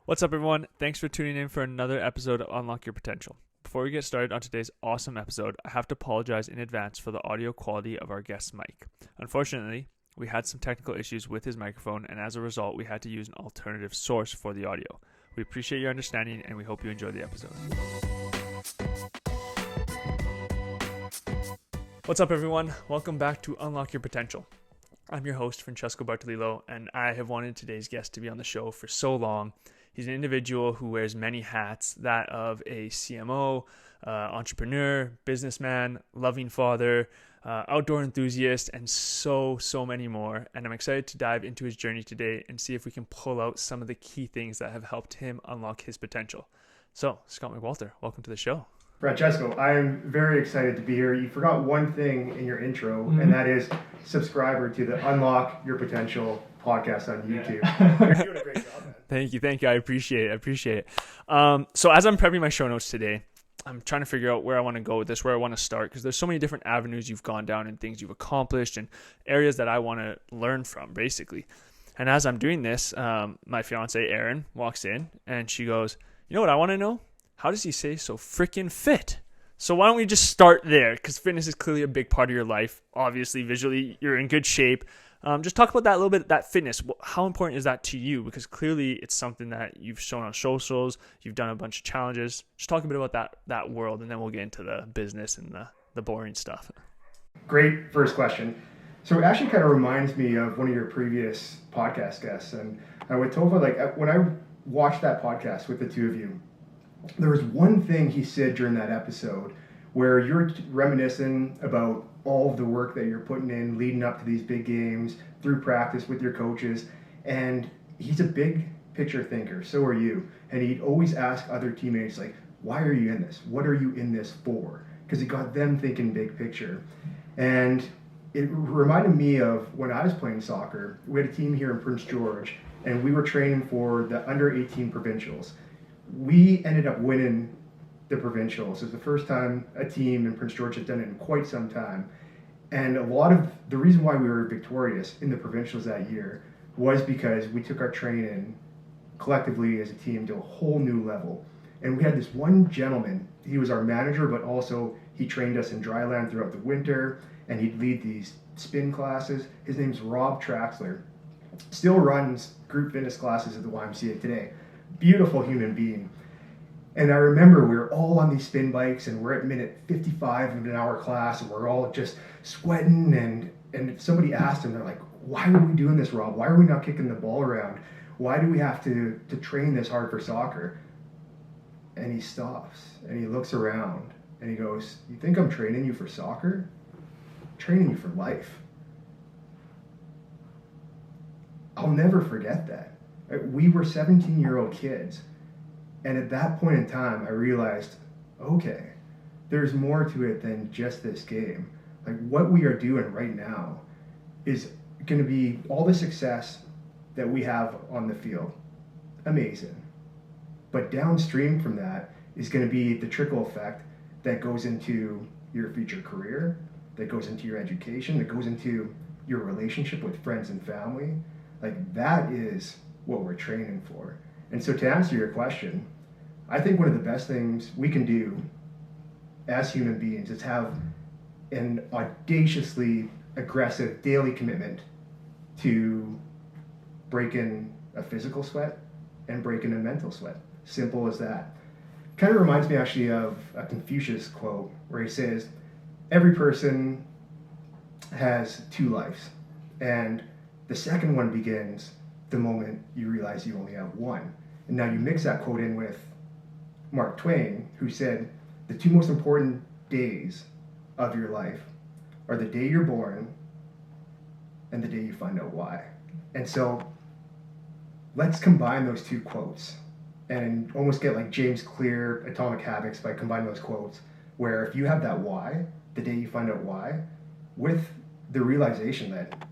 What's up, everyone? Thanks for tuning in for another episode of Unlock Your Potential. Before we get started on today's awesome episode, I have to apologize in advance for the audio quality of our guest's mic. Unfortunately, we had some technical issues with his microphone, and as a result, we had to use an alternative source for the audio. We appreciate your understanding, and we hope you enjoy the episode. What's up, everyone? Welcome back to Unlock Your Potential. I'm your host, Francesco Bartolillo, and I have wanted today's guest to be on the show for so long. He's an individual who wears many hats, that of a CMO, entrepreneur, businessman, loving father, outdoor enthusiast, and so many more. And I'm excited to dive into his journey today and see if we can pull out some of the key things that have helped him unlock his potential. So, Scott McWalter, welcome to the show. Francesco, I am very excited to be here. You forgot one thing in your intro, and that is subscriber to the Unlock Your Potential podcast on YouTube. You're doing a great job, man. Thank you. I appreciate it. So as I'm prepping my show notes today, I'm trying to figure out where I want to go with this, where I want to start, because there's so many different avenues you've gone down and things you've accomplished and areas that I want to learn from, basically. And as I'm doing this, my fiance, Erin, walks in and she goes, "You know what I want to know? How does he stay so freaking fit?" So why don't we just start there? Because fitness is clearly a big part of your life. Obviously, visually, you're in good shape. Just talk about that a little bit, that fitness. How important is that to you? Because clearly it's something that you've shown on socials. You've done a bunch of challenges. Just talk a bit about that world, and then we'll get into the business and the boring stuff. Great first question. So it actually kind of reminds me of one of your previous podcast guests. And I would tell you, when I watched that podcast with the two of you, there was one thing he said during that episode where you're reminiscing about all of the work that you're putting in leading up to these big games through practice with your coaches. And he's a big picture thinker. So are you. And he'd always ask other teammates, like, why are you in this? What are you in this for? Because it got them thinking big picture. And it reminded me of when I was playing soccer. We had a team here in Prince George, and we were training for the under 18 provincials. We ended up winning the provincials. It was the first time a team in Prince George had done it in quite some time. And a lot of the reason why we were victorious in the provincials that year was because we took our training collectively as a team to a whole new level. And we had this one gentleman, he was our manager, but also he trained us in dryland throughout the winter, and he'd lead these spin classes. His name's Rob Traxler. Still runs group fitness classes at the YMCA today. Beautiful human being. And I remember we were all on these spin bikes, and we're at minute 55 of an hour class, and we're all just sweating, and somebody asked him, they're like, "Why are we doing this, Rob? Why are we not kicking the ball around? Why do we have to train this hard for soccer?" And he stops, and he looks around, and he goes, "You think I'm training you for soccer? I'm training you for life." I'll never forget that. We were 17-year-old kids. And at that point in time, I realized, okay, there's more to it than just this game. Like, what we are doing right now is going to be all the success that we have on the field. Amazing. But downstream from that is going to be the trickle effect that goes into your future career, that goes into your education, that goes into your relationship with friends and family. Like, that is what we're training for. And so to answer your question, I think one of the best things we can do as human beings is have an audaciously aggressive daily commitment to breaking a physical sweat and breaking a mental sweat. Simple as that. Kind of reminds me actually of a Confucius quote where he says, every person has two lives, and the second one begins the moment you realize you only have one. And now you mix that quote in with Mark Twain, who said, the two most important days of your life are the day you're born and the day you find out why. And so let's combine those two quotes and almost get like James Clear Atomic Habits by combining those quotes, where if you have that why, the day you find out why, with the realization that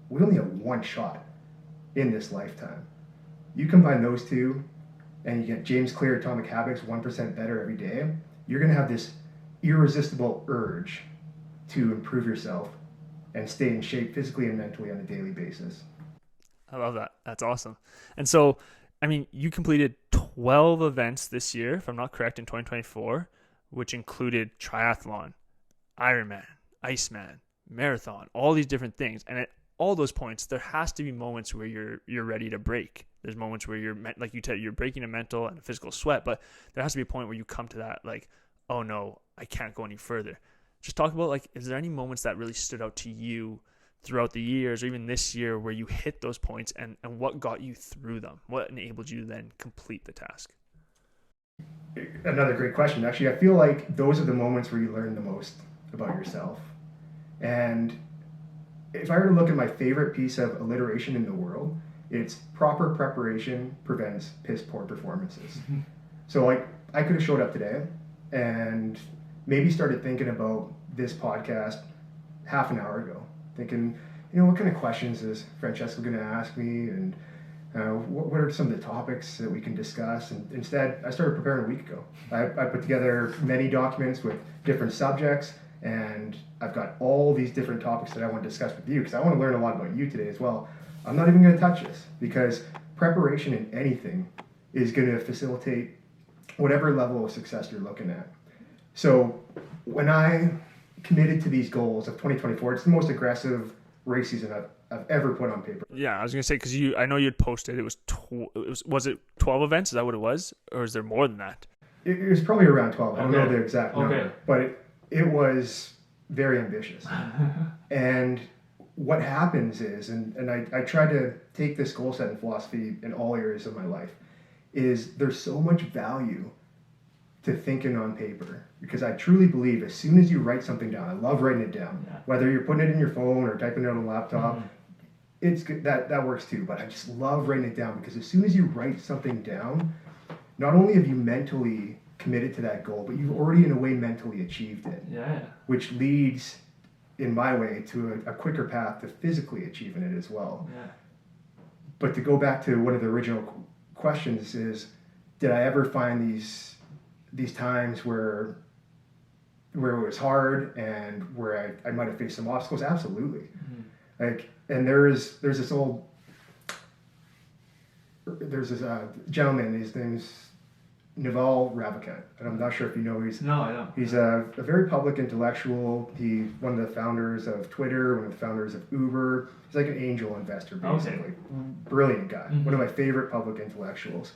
we only have one shot in this lifetime. You combine those two and you get James Clear Atomic Habits, 1% better every day, you're going to have this irresistible urge to improve yourself and stay in shape physically and mentally on a daily basis. I love that. That's awesome. And so I mean, you completed 12 events this year, if I'm not correct, in 2024, which included triathlon, Ironman, Iceman, marathon, all these different things. And at all those points, there has to be moments where you're ready to break. There's moments where like you said, you're breaking a mental and a physical sweat, but there has to be a point where you come to that, like, oh no, I can't go any further. Just talk about, like, is there any moments that really stood out to you throughout the years or even this year where you hit those points, and what got you through them? What enabled you to then complete the task? Another great question. Actually, I feel like those are the moments where you learn the most about yourself. And if I were to look at my favorite piece of alliteration in the world, it's proper preparation prevents piss poor performances. Mm-hmm. So, like, I could have showed up today and maybe started thinking about this podcast half an hour ago, thinking, what kind of questions is Francesco going to ask me, and what are some of the topics that we can discuss? And instead, I started preparing a week ago. I put together many documents with different subjects, and I've got all these different topics that I want to discuss with you because I want to learn a lot about you today as well. I'm not even going to touch this because preparation in anything is going to facilitate whatever level of success you're looking at. So when I committed to these goals of 2024, it's the most aggressive race season I've ever put on paper. Yeah, I was gonna say, because I know you'd posted it was it 12 events? Is that what it was, or is there more than that? It was probably around 12. I don't know the exact number, but it was very ambitious. And what happens is, and I try to take this goal setting philosophy in all areas of my life, is there's so much value to thinking on paper, because I truly believe as soon as you write something down, I love writing it down, whether you're putting it in your phone or typing it on a laptop, it's good, that works too, but I just love writing it down, because as soon as you write something down, not only have you mentally committed to that goal, but you've already in a way mentally achieved it, which leads in my way to a quicker path to physically achieving it as well. But to go back to one of the original questions is, did I ever find these times where it was hard and where I might have faced some obstacles? Absolutely. Like, and there's this gentleman, his name's Naval Ravikant, and I'm not sure if you know. No, I don't. He's a very public intellectual. He's one of the founders of Twitter, one of the founders of Uber. He's like an angel investor, basically. Brilliant guy. One of my favorite public intellectuals.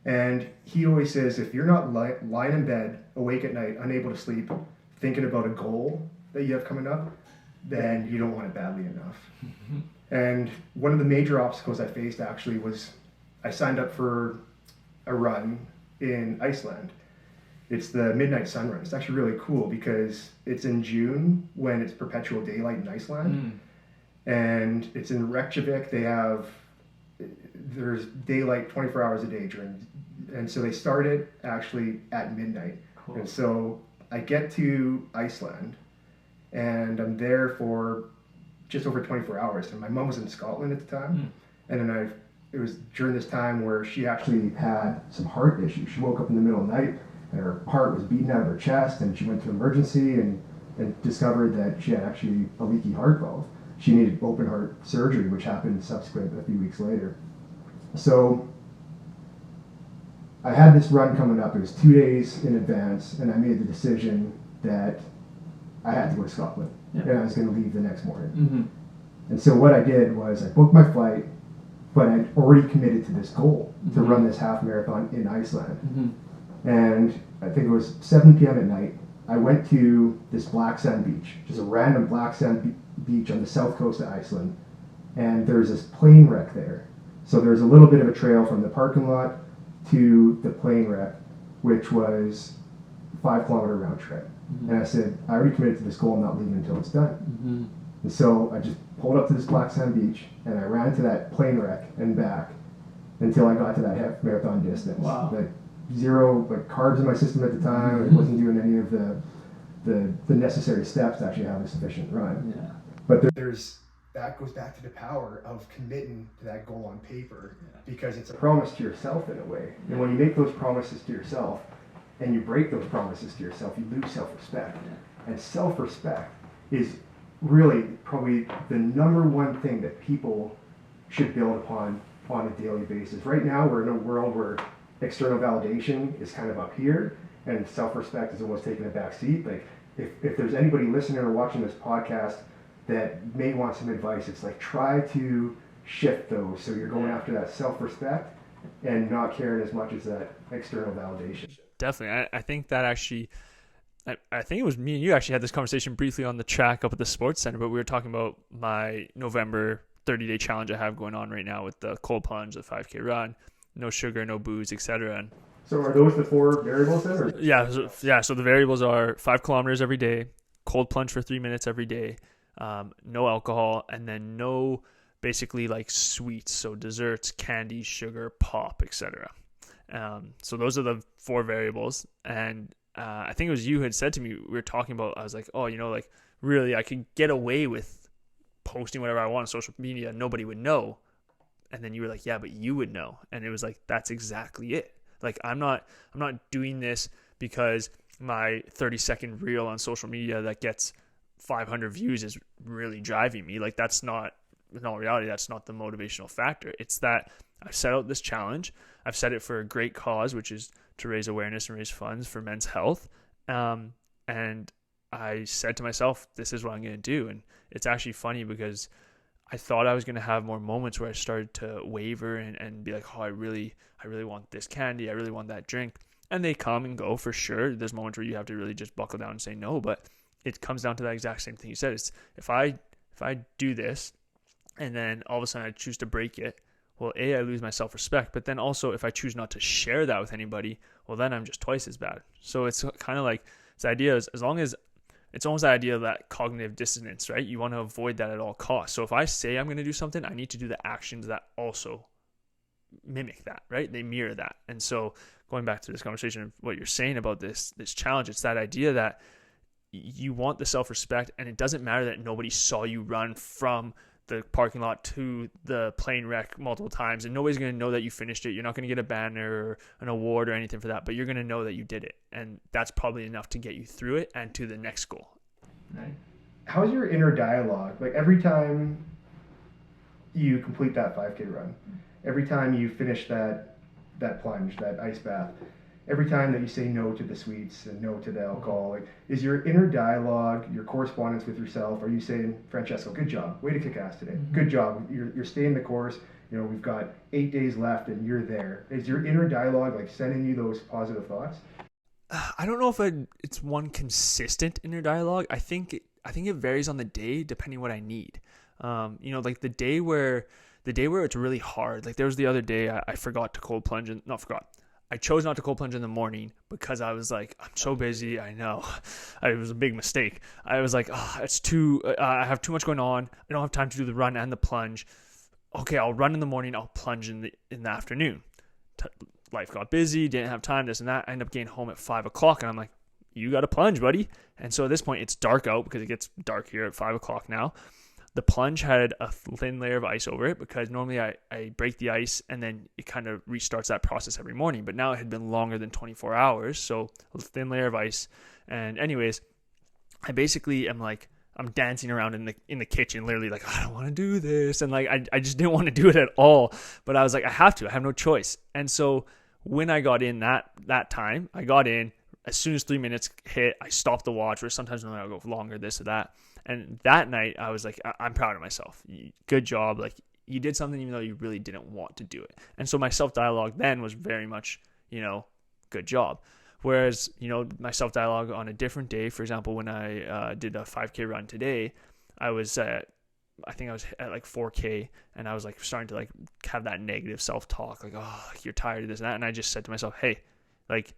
And he always says, if you're not lying in bed, awake at night, unable to sleep, thinking about a goal that you have coming up, then you don't want it badly enough. And one of the major obstacles I faced actually was I signed up for a run in Iceland. It's the Midnight Sun Run. It's actually really cool because it's in June when it's perpetual daylight in Iceland. And it's in Reykjavik. There's daylight 24 hours a day and so they started actually at midnight. Cool. And so I get to Iceland and I'm there for just over 24 hours. And my mom was in Scotland at the time. And then it was during this time where she actually had some heart issues. She woke up in the middle of the night and her heart was beating out of her chest, and she went to emergency and discovered that she had actually a leaky heart valve. She needed open heart surgery, which happened subsequent a few weeks later. So I had this run coming up. It was 2 days in advance, and I made the decision that I had to go to Scotland, and I was going to leave the next morning. And so what I did was I booked my flight, but I'd already committed to this goal to run this half marathon in Iceland. And I think it was 7 p.m. at night. I went to this black sand beach, just a random black sand beach on the south coast of Iceland, and there's this plane wreck there. So there's a little bit of a trail from the parking lot to the plane wreck, which was a 5-kilometer round trip. And I said, I already committed to this goal, I'm not leaving until it's done. And so I just pulled up to this black sand beach and I ran to that plane wreck and back until I got to that half marathon distance. Wow. Like zero carbs in my system at the time. I wasn't doing any of the necessary steps to actually have a sufficient run. But that goes back to the power of committing to that goal on paper, because it's a promise to yourself in a way. And when you make those promises to yourself and you break those promises to yourself, you lose self-respect. And self-respect is really probably the number one thing that people should build upon on a daily basis. Right now, we're in a world where external validation is kind of up here, and self-respect is almost taking a back seat. Like, if there's anybody listening or watching this podcast that may want some advice, it's like, try to shift those so you're going after that self-respect and not caring as much as that external validation. Definitely. I think that actually, I think it was me and you actually had this conversation briefly on the track up at the sports center, but we were talking about my November 30-day challenge I have going on right now with the cold plunge, the 5K run, no sugar, no booze, etc. And so are those the 4 variables then? Or? Yeah. So the variables are 5 kilometers every day, cold plunge for 3 minutes every day, no alcohol, and then no basically like sweets, so desserts, candy, sugar, pop, etc. So those are the 4 variables. And I think it was you who had said to me, we were talking about, I was like, oh, like really I could get away with posting whatever I want on social media, nobody would know. And then you were like, yeah, but you would know. And it was like, that's exactly it. Like, I'm not doing this because my 30-second reel on social media that gets 500 views is really driving me. Like, that's not, in all reality, that's not the motivational factor. It's that I've set out this challenge. I've set it for a great cause, which is to raise awareness and raise funds for men's health. And I said to myself, this is what I'm going to do. And it's actually funny because I thought I was going to have more moments where I started to waver and be like, oh, I really want this candy. I really want that drink. And they come and go for sure. There's moments where you have to really just buckle down and say no, but it comes down to that exact same thing you said. It's if I do this and then all of a sudden I choose to break it, well, A, I lose my self-respect, but then also if I choose not to share that with anybody, well, then I'm just twice as bad. So it's kind of like this idea is, as long as it's almost the idea of that cognitive dissonance, right? You want to avoid that at all costs. So if I say I'm going to do something, I need to do the actions that also mimic that, right? They mirror that. And so going back to this conversation of what you're saying about this challenge, it's that idea that you want the self-respect, and it doesn't matter that nobody saw you run from the parking lot to the plane wreck multiple times, and nobody's going to know that you finished it. You're not going to get a banner or an award or anything for that, but you're going to know that you did it, and that's probably enough to get you through it and to the next goal. Right. How's your inner dialogue? Like, every time you complete that 5K run, every time you finish that plunge, that ice bath, every time that you say no to the sweets and no to the alcohol, like, is your inner dialogue, your correspondence with yourself, are you saying, Francesco, good job, way to kick ass today, good job, you're staying the course, we've got 8 days left and you're there? Is your inner dialogue like sending you those positive thoughts? I don't know if it's one consistent inner dialogue. I think it varies on the day depending what I need. Like the day where it's really hard. Like there was the other day I forgot to cold plunge, and not forgot. I chose not to cold plunge in the morning because I was like, I'm so busy. I know it was a big mistake. I was like, it's too. I have too much going on. I don't have time to do the run and the plunge. Okay, I'll run in the morning. I'll plunge in the afternoon. Life got busy. Didn't have time. This and that. I ended up getting home at 5:00, and I'm like, you got to plunge, buddy. And so at this point, it's dark out because it gets dark here at 5:00 now. The plunge had a thin layer of ice over it because normally I break the ice and then it kind of restarts that process every morning. But now it had been longer than 24 hours, so a thin layer of ice. And anyways, I basically am like, I'm dancing around in the kitchen, literally like, I don't want to do this. And like, I just didn't want to do it at all. But I was like, I have to. I have no choice. And so when I got in that time, I got in. As soon as 3 minutes hit, I stopped the watch, or sometimes I'll go longer, this or that. And that night, I was like, I'm proud of myself. Good job. Like, you did something even though you really didn't want to do it. And so my self-dialogue then was very much, good job. Whereas, my self-dialogue on a different day, for example, when I did a 5K run today, I think I was at like 4K, and I was like starting to like have that negative self-talk, like, oh, you're tired of this and that. And I just said to myself, hey, like,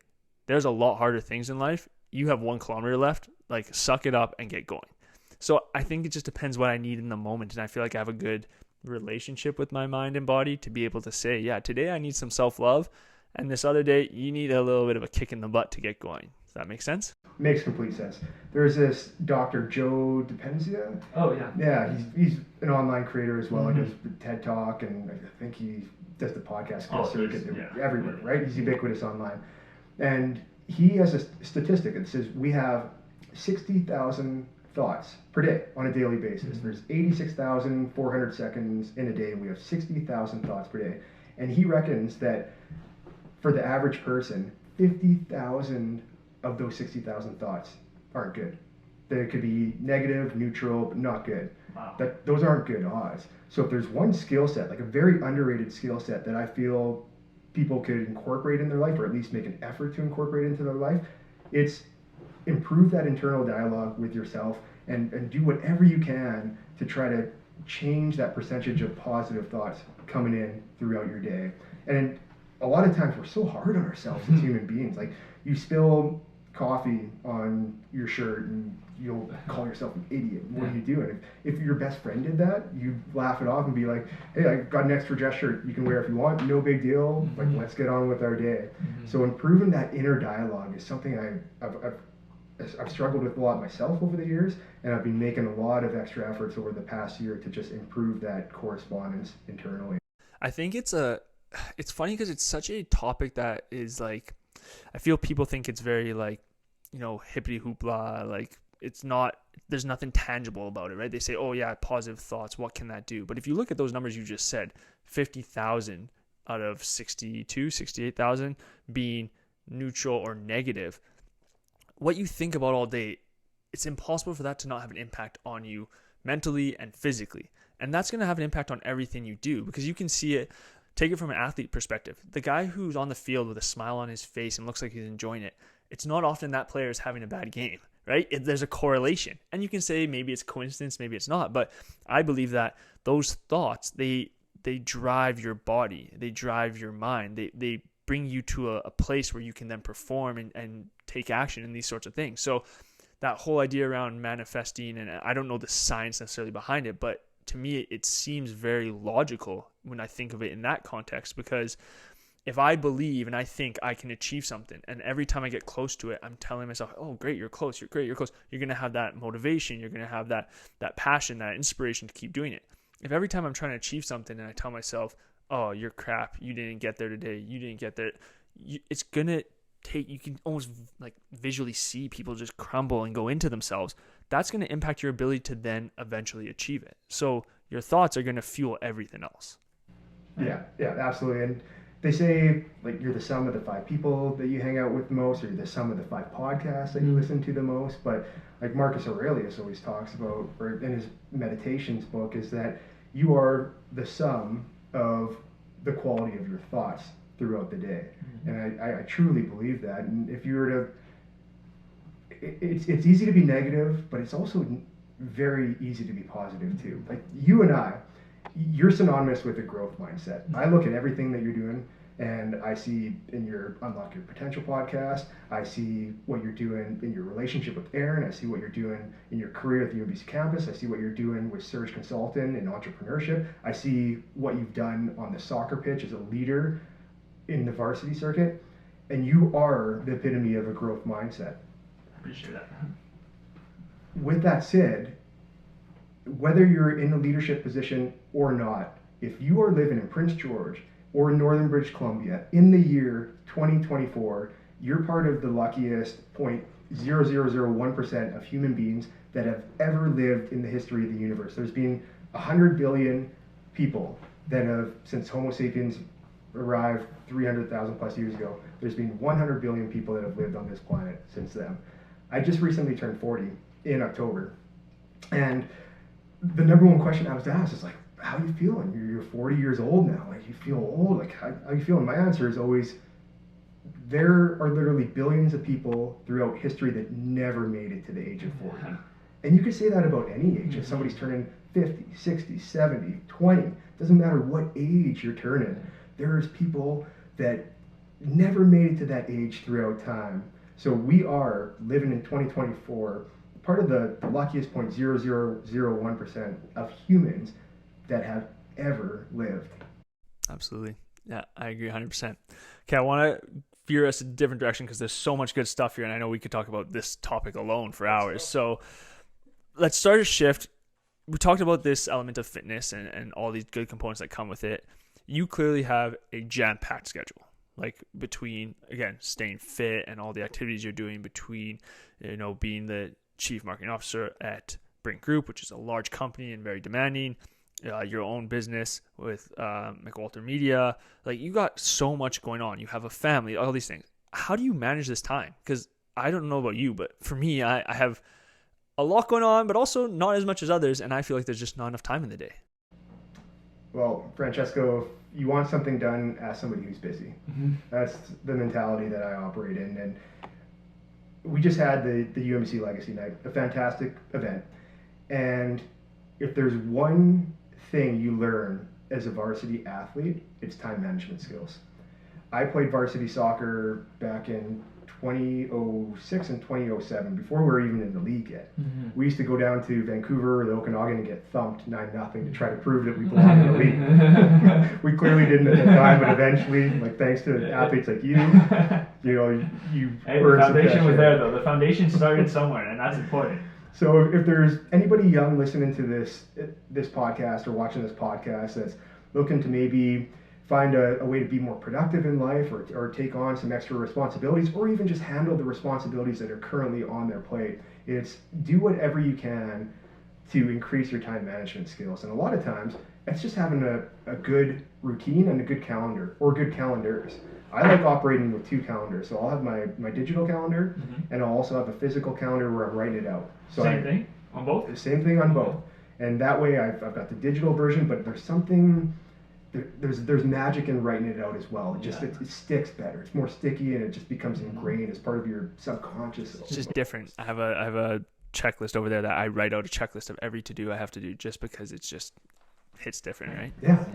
there's a lot harder things in life. You have 1 kilometer left. Like, suck it up and get going. So I think it just depends what I need in the moment. And I feel like I have a good relationship with my mind and body to be able to say, yeah, today I need some self-love. And this other day, you need a little bit of a kick in the butt to get going. Does that make sense? Makes complete sense. There's this Dr. Joe Dispenza. Oh, yeah. Yeah, he's an online creator as well. Mm-hmm. He does TED Talk, and I think he does the podcast circuit everywhere, yeah. right? He's ubiquitous online. And he has a statistic that says we have 60,000 thoughts per day on a daily basis. There's 86,400 seconds in a day, and we have 60,000 thoughts per day. And he reckons that for the average person, 50,000 of those 60,000 thoughts aren't good. They could be negative, neutral, but not good. Wow. Those aren't good odds. So if there's one skill set, like a very underrated skill set that I feel people could incorporate in their life, or at least make an effort to incorporate into their life, it's improve that internal dialogue with yourself and do whatever you can to try to change that percentage of positive thoughts coming in throughout your day. And a lot of times we're so hard on ourselves as human beings. Like, you spill coffee on your shirt and you'll call yourself an idiot. What are you doing? If your best friend did that, you laugh it off and be like, hey, I got an extra dress shirt you can wear if you want, no big deal, like, let's get on with our day. So improving that inner dialogue is something I've struggled with a lot myself over the years, and I've been making a lot of extra efforts over the past year to just improve that correspondence internally. I think it's funny because it's such a topic that is like, I feel people think it's very like, hippity hoopla, like it's not, there's nothing tangible about it, right? They say, oh yeah, positive thoughts, what can that do? But if you look at those numbers you just said, 50,000 out of 68,000 being neutral or negative, what you think about all day, it's impossible for that to not have an impact on you mentally and physically. And that's going to have an impact on everything you do, because you can see it. Take it from an athlete perspective. The guy who's on the field with a smile on his face and looks like he's enjoying it, it's not often that player is having a bad game, right? There's a correlation. And you can say maybe it's coincidence, maybe it's not. But I believe that those thoughts, they drive your body. They drive your mind. They bring you to a place where you can then perform and take action in these sorts of things. So that whole idea around manifesting, and I don't know the science necessarily behind it, but to me, it seems very logical when I think of it in that context, because if I believe and I think I can achieve something, and every time I get close to it, I'm telling myself, oh, great, you're close, you're great, you're close, you're going to have that motivation, you're going to have that passion, that inspiration to keep doing it. If every time I'm trying to achieve something and I tell myself, oh, you're crap, you didn't get there today, you didn't get there, it's going to take, you can almost like visually see people just crumble and go into themselves. That's going to impact your ability to then eventually achieve it. So your thoughts are going to fuel everything else. Yeah, absolutely. And they say, like, you're the sum of the 5 people that you hang out with the most, or you're the sum of the 5 podcasts that you listen to the most. But like Marcus Aurelius always talks about, or in his meditations book, is that you are the sum of the quality of your thoughts throughout the day. And I truly believe that. And if you were to, it's easy to be negative, but it's also very easy to be positive too. Like, you and I, you're synonymous with a growth mindset. I look at everything that you're doing, and I see in your Unlock Your Potential podcast, I see what you're doing in your relationship with Aaron, I see what you're doing in your career at the UBC campus, I see what you're doing with Surge Consultant and entrepreneurship, I see what you've done on the soccer pitch as a leader in the varsity circuit, and you are the epitome of a growth mindset. I appreciate that. With that said, whether you're in a leadership position or not, if you are living in Prince George or Northern British Columbia in the year 2024, you're part of the luckiest 0.0001% of human beings that have ever lived in the history of the universe. There's been 100 billion people that have, since Homo sapiens arrived 300,000 plus years ago, there's been 100 billion people that have lived on this planet since then. I just recently turned 40 in October, and the number one question I was asked is like, how are you feeling? You're 40 years old now. Like, you feel old. Like, how are you feeling? My answer is always, there are literally billions of people throughout history that never made it to the age of 40. And you could say that about any age. If somebody's turning 50, 60, 70, 20, doesn't matter what age you're turning, there's people that never made it to that age throughout time. So we are living in 2024, part of the luckiest 0.0001% of humans that have ever lived. Absolutely. Yeah, I agree 100%. Okay, I want to veer us a different direction because there's so much good stuff here, and I know we could talk about this topic alone for hours. So let's start a shift. We talked about this element of fitness and all these good components that come with it. You clearly have a jam-packed schedule, like between, again, staying fit and all the activities you're doing, between, being the chief marketing officer at Brink Group, which is a large company and very demanding. Your own business with McWalter Media. Like, you got so much going on. You have a family, all these things. How do you manage this time? Because I don't know about you, but for me, I have a lot going on, but also not as much as others, and I feel like there's just not enough time in the day. Well, Francesco, if you want something done, ask somebody who's busy. Mm-hmm. That's the mentality that I operate in. And we just had the UMC Legacy Night, a fantastic event. And if there's one thing you learn as a varsity athlete, it's time management skills. I played varsity soccer back in 2006 and 2007, before we were even in the league yet. Mm-hmm. We used to go down to Vancouver or the Okanagan and get thumped 9-0 to try to prove that we belong in the league. We clearly didn't at the time, but eventually, like, thanks to athletes like you, you hey, the foundation was there though. The foundation started somewhere, and that's important. So if there's anybody young listening to this podcast or watching this podcast that's looking to maybe find a way to be more productive in life, or take on some extra responsibilities, or even just handle the responsibilities that are currently on their plate, it's do whatever you can to increase your time management skills. And a lot of times, it's just having a good routine and a good calendar, or good calendars. I like operating with 2 calendars. So I'll have my digital calendar, mm-hmm. and I'll also have a physical calendar where I'm writing it out. So same thing on both? The same thing on both. And that way I've got the digital version, but there's something... There's magic in writing it out as well. It sticks better. It's more sticky, and it just becomes ingrained as part of your subconscious. It's just different. I have a checklist over there that I write out a checklist of every to-do I have to do, just because it's just hits different, right?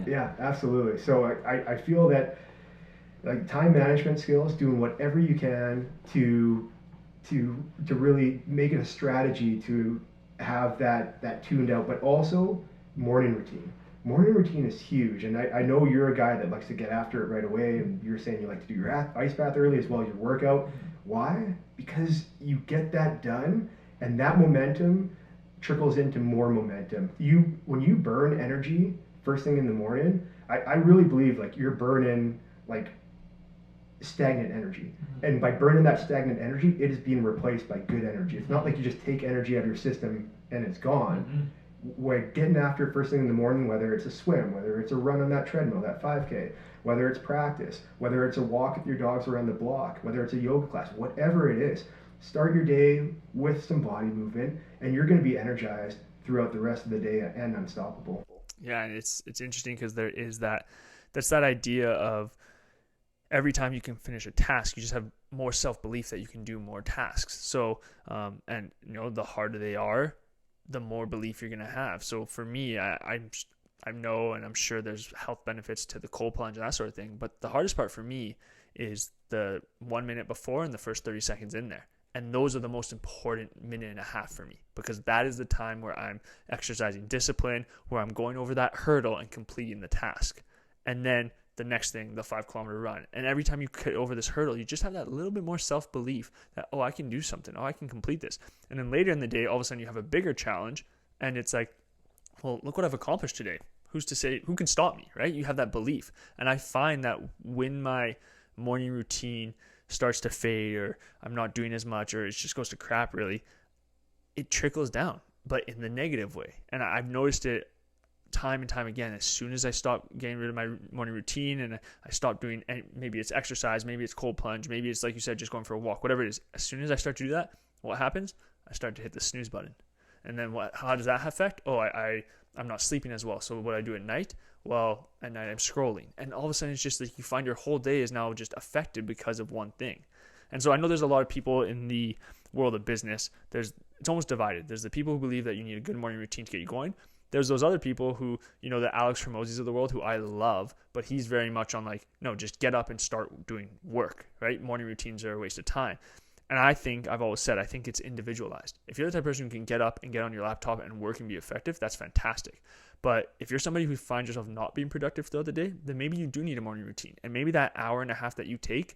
Yeah, absolutely. So I feel that, like, time management skills, doing whatever you can to really make it a strategy to have that tuned out, but also morning routine. Morning routine is huge, and I know you're a guy that likes to get after it right away, and you're saying you like to do your ice bath early as well as your workout. Why? Because you get that done, and that momentum trickles into more momentum. When you burn energy first thing in the morning, I really believe, like, you're burning, like, stagnant energy. Mm-hmm. And by burning that stagnant energy, it is being replaced by good energy. It's not like you just take energy out of your system and it's gone. Mm-hmm. We're getting after it first thing in the morning, whether it's a swim, whether it's a run on that treadmill, that 5K, whether it's practice, whether it's a walk with your dogs around the block, whether it's a yoga class, whatever it is, start your day with some body movement, and you're going to be energized throughout the rest of the day and unstoppable. Yeah, and it's interesting because that's that idea of every time you can finish a task, you just have more self-belief that you can do more tasks. So, and the harder they are, the more belief you're going to have. So for me, I know, and I'm sure there's health benefits to the cold plunge and that sort of thing, but the hardest part for me is the 1 minute before and the first 30 seconds in there. And those are the most important minute and a half for me, because that is the time where I'm exercising discipline, where I'm going over that hurdle and completing the task. And then the next thing, the 5-kilometer run. And every time you get over this hurdle, you just have that little bit more self-belief that, I can do something. I can complete this. And then later in the day, all of a sudden you have a bigger challenge, and it's like, well, look what I've accomplished today. Who's to say, who can stop me, right? You have that belief. And I find that when my morning routine starts to fade, or I'm not doing as much, or it just goes to crap really, it trickles down, but in the negative way. And I've noticed it time and time again. As soon as I stop getting rid of my morning routine and I stop doing, maybe it's exercise, maybe it's cold plunge, maybe it's, like you said, just going for a walk, whatever it is, as soon as I start to do that, what happens? I start to hit the snooze button. And then how does that affect? I'm not sleeping as well. So what I do at night? Well, at night I'm scrolling. And all of a sudden it's just like you find your whole day is now just affected because of one thing. And so I know there's a lot of people in the world of business. It's almost divided. There's the people who believe that you need a good morning routine to get you going. There's those other people who, the Alex Hormozis of the world, who I love, but he's very much on like, no, just get up and start doing work, right? Morning routines are a waste of time. And I've always said, I think it's individualized. If you're the type of person who can get up and get on your laptop and work and be effective, that's fantastic. But if you're somebody who finds yourself not being productive throughout the day, then maybe you do need a morning routine. And maybe that hour and a half that you take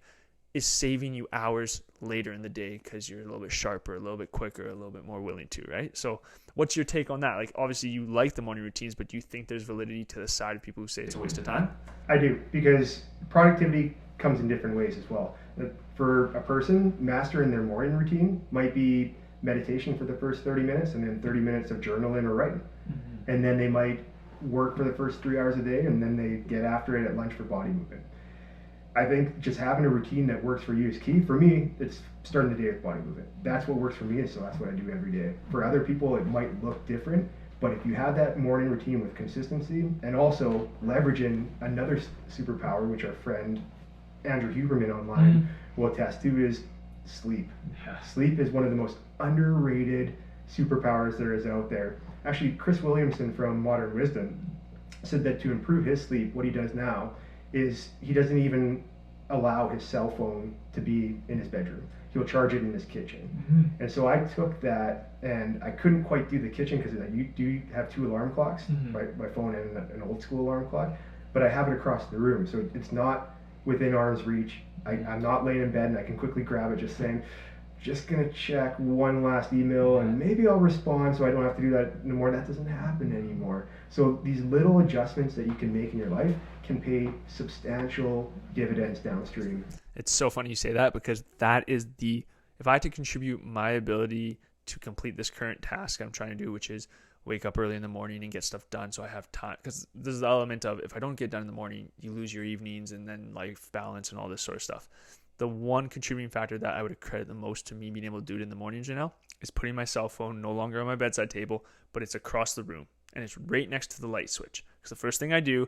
is saving you hours later in the day because you're a little bit sharper, a little bit quicker, a little bit more willing to, right? So what's your take on that? Like, obviously you like the morning routines, but do you think there's validity to the side of people who say it's a waste of time? I do, because productivity comes in different ways as well. For a person, mastering their morning routine might be meditation for the first 30 minutes and then 30 minutes of journaling or writing. And then they might work for the first 3 hours a day, and then they get after it at lunch for body movement. I think just having a routine that works for you is key. For me, it's starting the day with body movement. That's what works for me, so that's what I do every day. For other people, it might look different, but if you have that morning routine with consistency and also leveraging another superpower, which our friend Andrew Huberman online will attest to, is sleep. Yeah. Sleep is one of the most underrated superpowers there is out there. Actually, Chris Williamson from Modern Wisdom said that to improve his sleep, what he does now is he doesn't even allow his cell phone to be in his bedroom. He'll charge it in his kitchen. And so I took that, and I couldn't quite do the kitchen because you do have 2 alarm clocks, my phone and an old school alarm clock, but I have it across the room, so it's not within arm's reach. I'm not laying in bed and I can quickly grab it, just saying, just gonna check one last email and maybe I'll respond so I don't have to do that anymore. That doesn't happen anymore. So these little adjustments that you can make in your life can pay substantial dividends downstream. It's so funny you say that, because that is if I had to contribute my ability to complete this current task I'm trying to do, which is wake up early in the morning and get stuff done so I have time, because there's the element of if I don't get done in the morning, you lose your evenings and then life balance and all this sort of stuff. The one contributing factor that I would credit the most to me being able to do it in the mornings right now is putting my cell phone no longer on my bedside table, but it's across the room and it's right next to the light switch. Because the first thing I do,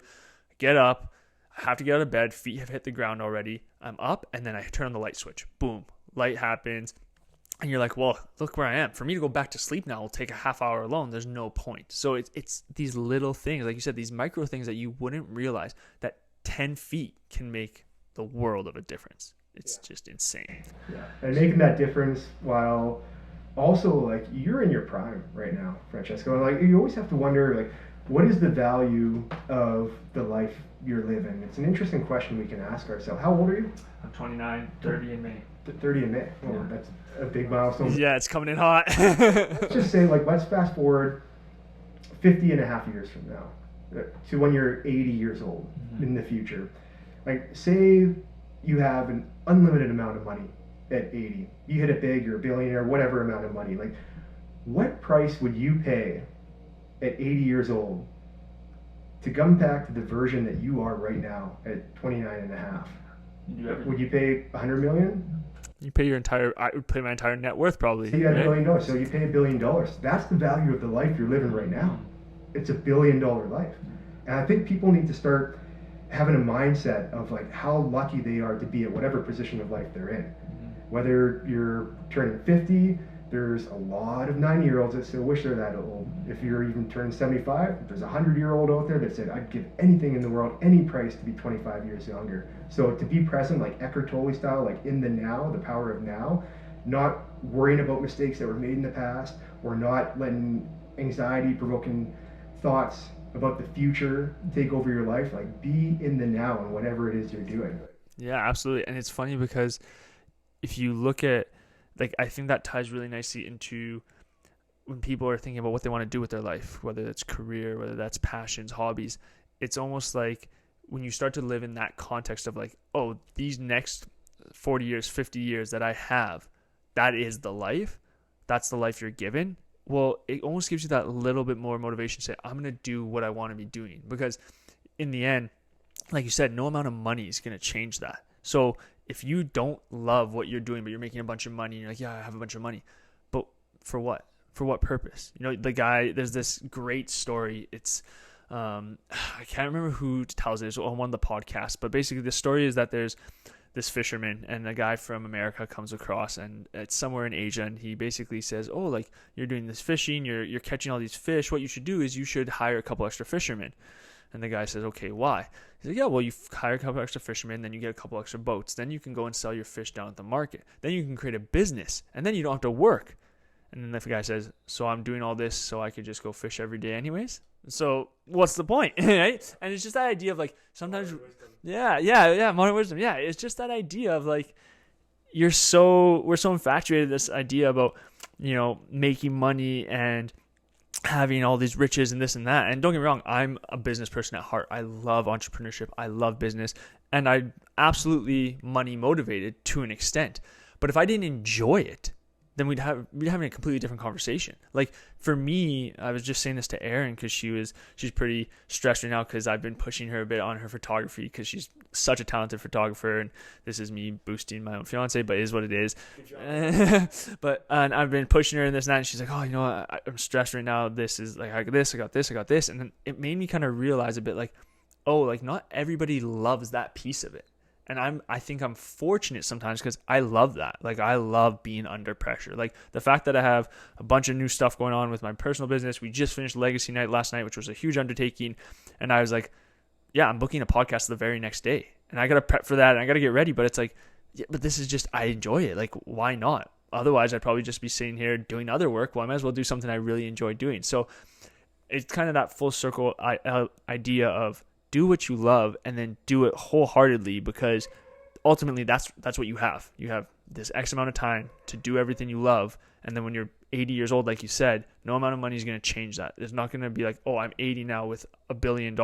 I get up, I have to get out of bed, feet have hit the ground already, I'm up, and then I turn on the light switch. Boom, light happens. And you're like, well, look where I am. For me to go back to sleep now will take a half hour alone. There's no point. So it's these little things, like you said, these micro things that you wouldn't realize that 10 feet can make the world of a difference. It's just insane. Yeah, and making that difference while also, like, you're in your prime right now, Francesco. And, like, you always have to wonder, like, what is the value of the life you're living? It's an interesting question we can ask ourselves. How old are you? I'm 29, 30 in May. 30 in May. Oh, yeah. That's a big milestone. Yeah, it's coming in hot. Let's just say, like, let's fast forward 50 and a half years from now to when you're 80 years old in the future. Like, say you have an unlimited amount of money at 80. You hit it big, you're a billionaire, whatever amount of money. Like, what price would you pay at 80 years old to come back to the version that you are right now at 29 and a half? Would you pay 100 million? You pay I would pay my entire net worth probably. So you had $1 billion, so you pay $1 billion. That's the value of the life you're living right now. It's $1 billion life. And I think people need to start having a mindset of, like, how lucky they are to be at whatever position of life they're in. Whether you're turning 50, there's a lot of 90-year-olds that still wish they're that old. If you're even turning 75, there's a 100-year-old out there that said, I'd give anything in the world, any price, to be 25 years younger. So to be present, like Eckhart Tolle style, like in the now, the power of now, not worrying about mistakes that were made in the past, or not letting anxiety-provoking thoughts about the future take over your life. Like, be in the now and whatever it is you're doing. Yeah, absolutely. And it's funny because if you look at, like, I think that ties really nicely into when people are thinking about what they want to do with their life, whether it's career, whether that's passions, hobbies. It's almost like when you start to live in that context of, like, oh, these next 40 years, 50 years that I have, that is the life. That's the life you're given. Well, it almost gives you that little bit more motivation to say, I'm going to do what I want to be doing. Because in the end, like you said, no amount of money is going to change that. So if you don't love what you're doing, but you're making a bunch of money, and you're like, yeah, I have a bunch of money, but for what? For what purpose? You know, the guy, there's this great story. It's, I can't remember who tells it. It's on one of the podcasts, but basically the story is that there's this fisherman and a guy from America comes across, and it's somewhere in Asia, and he basically says, oh, like, you're doing this fishing, you're catching all these fish. What you should do is you should hire a couple extra fishermen. And the guy says, okay, why? He's like, yeah, well, you hire a couple extra fishermen, then you get a couple extra boats. Then you can go and sell your fish down at the market. Then you can create a business, and then you don't have to work. And then the guy says, so I'm doing all this so I could just go fish every day anyways? So what's the point, right? And it's just that idea of, like, sometimes, modern wisdom. Yeah, it's just that idea of, like, we're so infatuated with this idea about, you know, making money and having all these riches and this and that. And don't get me wrong, I'm a business person at heart. I love entrepreneurship. I love business. And I'm absolutely money motivated to an extent. But if I didn't enjoy it, then we'd having a completely different conversation. Like for me, I was just saying this to Erin because she's pretty stressed right now because I've been pushing her a bit on her photography because she's such a talented photographer, and this is me boosting my own fiance, but it is what it is. And I've been pushing her in this and that, and she's like, oh, you know what? I'm stressed right now. This is like, I got this, and then it made me kind of realize a bit like, oh, like not everybody loves that piece of it. And I think I'm fortunate sometimes because I love that. Like I love being under pressure. Like the fact that I have a bunch of new stuff going on with my personal business. We just finished Legacy Night last night, which was a huge undertaking. And I was like, yeah, I'm booking a podcast the very next day. And I got to prep for that and I got to get ready. But it's like, yeah, but this is just, I enjoy it. Like, why not? Otherwise, I'd probably just be sitting here doing other work. Well, I might as well do something I really enjoy doing. So it's kind of that full circle idea of, do what you love and then do it wholeheartedly, because ultimately that's what you have. You have this X amount of time to do everything you love. And then when you're 80 years old, like you said, no amount of money is going to change that. It's not going to be like, oh, I'm 80 now with $1 billion.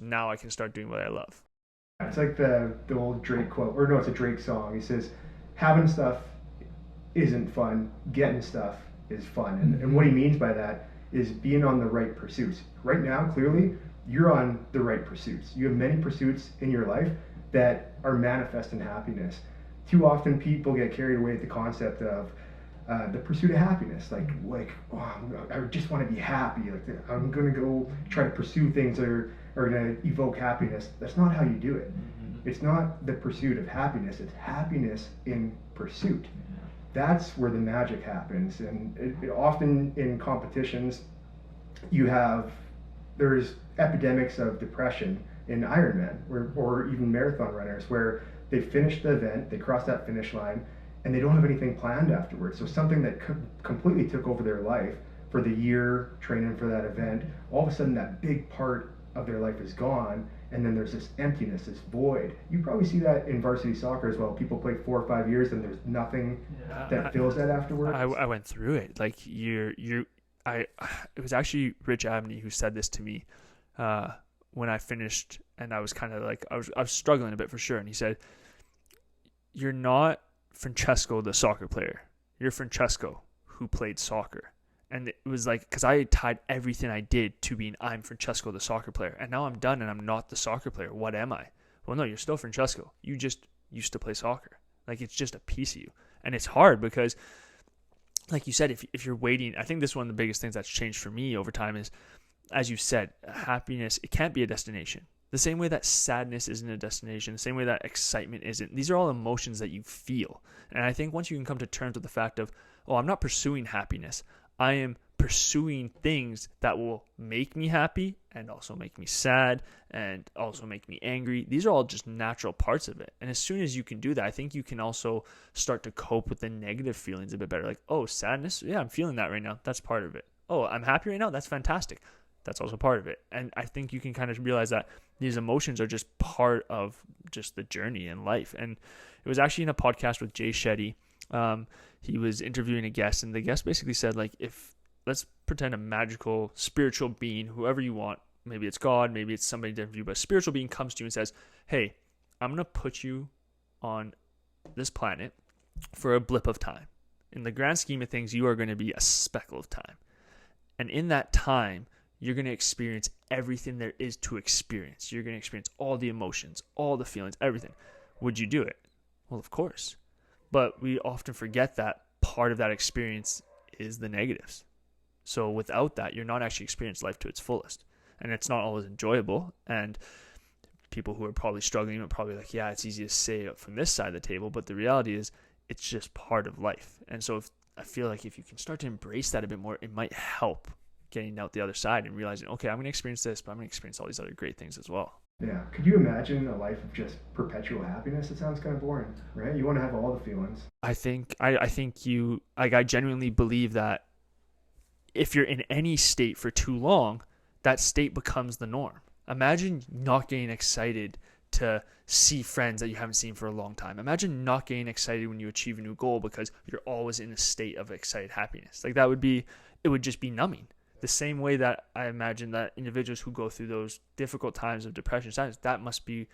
Now I can start doing what I love. It's like the old Drake quote, or no, it's a Drake song. He says, having stuff isn't fun. Getting stuff is fun. And what he means by that is being on the right pursuits. Right now, clearly, you're on the right pursuits. You have many pursuits in your life that are manifesting happiness. Too often people get carried away with the concept of the pursuit of happiness. Like oh, I just want to be happy. Like I'm going to go try to pursue things that are going to evoke happiness. That's not how you do it. It's not the pursuit of happiness. It's happiness in pursuit. That's where the magic happens. And it often in competitions, there's epidemics of depression in Ironman or even marathon runners where they finish the event, they cross that finish line, and they don't have anything planned afterwards. So something that completely took over their life for the year training for that event, all of a sudden that big part of their life is gone, and then there's this emptiness, this void. You probably see that in varsity soccer as well. People play 4 or 5 years and there's nothing that fills that afterwards. I went through it. Like it was actually Rich Abney who said this to me when I finished, and I was kind of like, I was struggling a bit for sure. And he said, you're not Francesco, the soccer player. You're Francesco who played soccer. And it was like, because I tied everything I did to being, I'm Francesco, the soccer player. And now I'm done and I'm not the soccer player. What am I? Well, no, you're still Francesco. You just used to play soccer. Like, it's just a piece of you. And it's hard because, like you said, if you're waiting, I think this is one of the biggest things that's changed for me over time is, as you said, happiness, it can't be a destination. The same way that sadness isn't a destination, the same way that excitement isn't. These are all emotions that you feel. And I think once you can come to terms with the fact of, oh, I'm not pursuing happiness. I am pursuing things that will make me happy and also make me sad and also make me angry. These are all just natural parts of it. And as soon as you can do that, I think you can also start to cope with the negative feelings a bit better. Like, oh, sadness? Yeah, I'm feeling that right now. That's part of it. Oh, I'm happy right now? That's fantastic. That's also part of it. And I think you can kind of realize that these emotions are just part of just the journey in life. And it was actually in a podcast with Jay Shetty. He was interviewing a guest, and the guest basically said, like, let's pretend a magical spiritual being, whoever you want, maybe it's God, maybe it's somebody different from you, but a spiritual being comes to you and says, hey, I'm going to put you on this planet for a blip of time. In the grand scheme of things, you are going to be a speckle of time. And in that time, you're going to experience everything there is to experience. You're going to experience all the emotions, all the feelings, everything. Would you do it? Well, of course. But we often forget that part of that experience is the negatives. So without that, you're not actually experiencing life to its fullest. And it's not always enjoyable. And people who are probably struggling are probably like, yeah, it's easy to say it from this side of the table. But the reality is it's just part of life. And so I feel like if you can start to embrace that a bit more, it might help getting out the other side and realizing, okay, I'm going to experience this, but I'm going to experience all these other great things as well. Yeah. Could you imagine a life of just perpetual happiness? It sounds kind of boring, right? You want to have all the feelings. I think I genuinely believe that if you're in any state for too long, that state becomes the norm. Imagine not getting excited to see friends that you haven't seen for a long time. Imagine not getting excited when you achieve a new goal because you're always in a state of excited happiness. Like it would just be numbing. The same way that I imagine that individuals who go through those difficult times of depression, that must be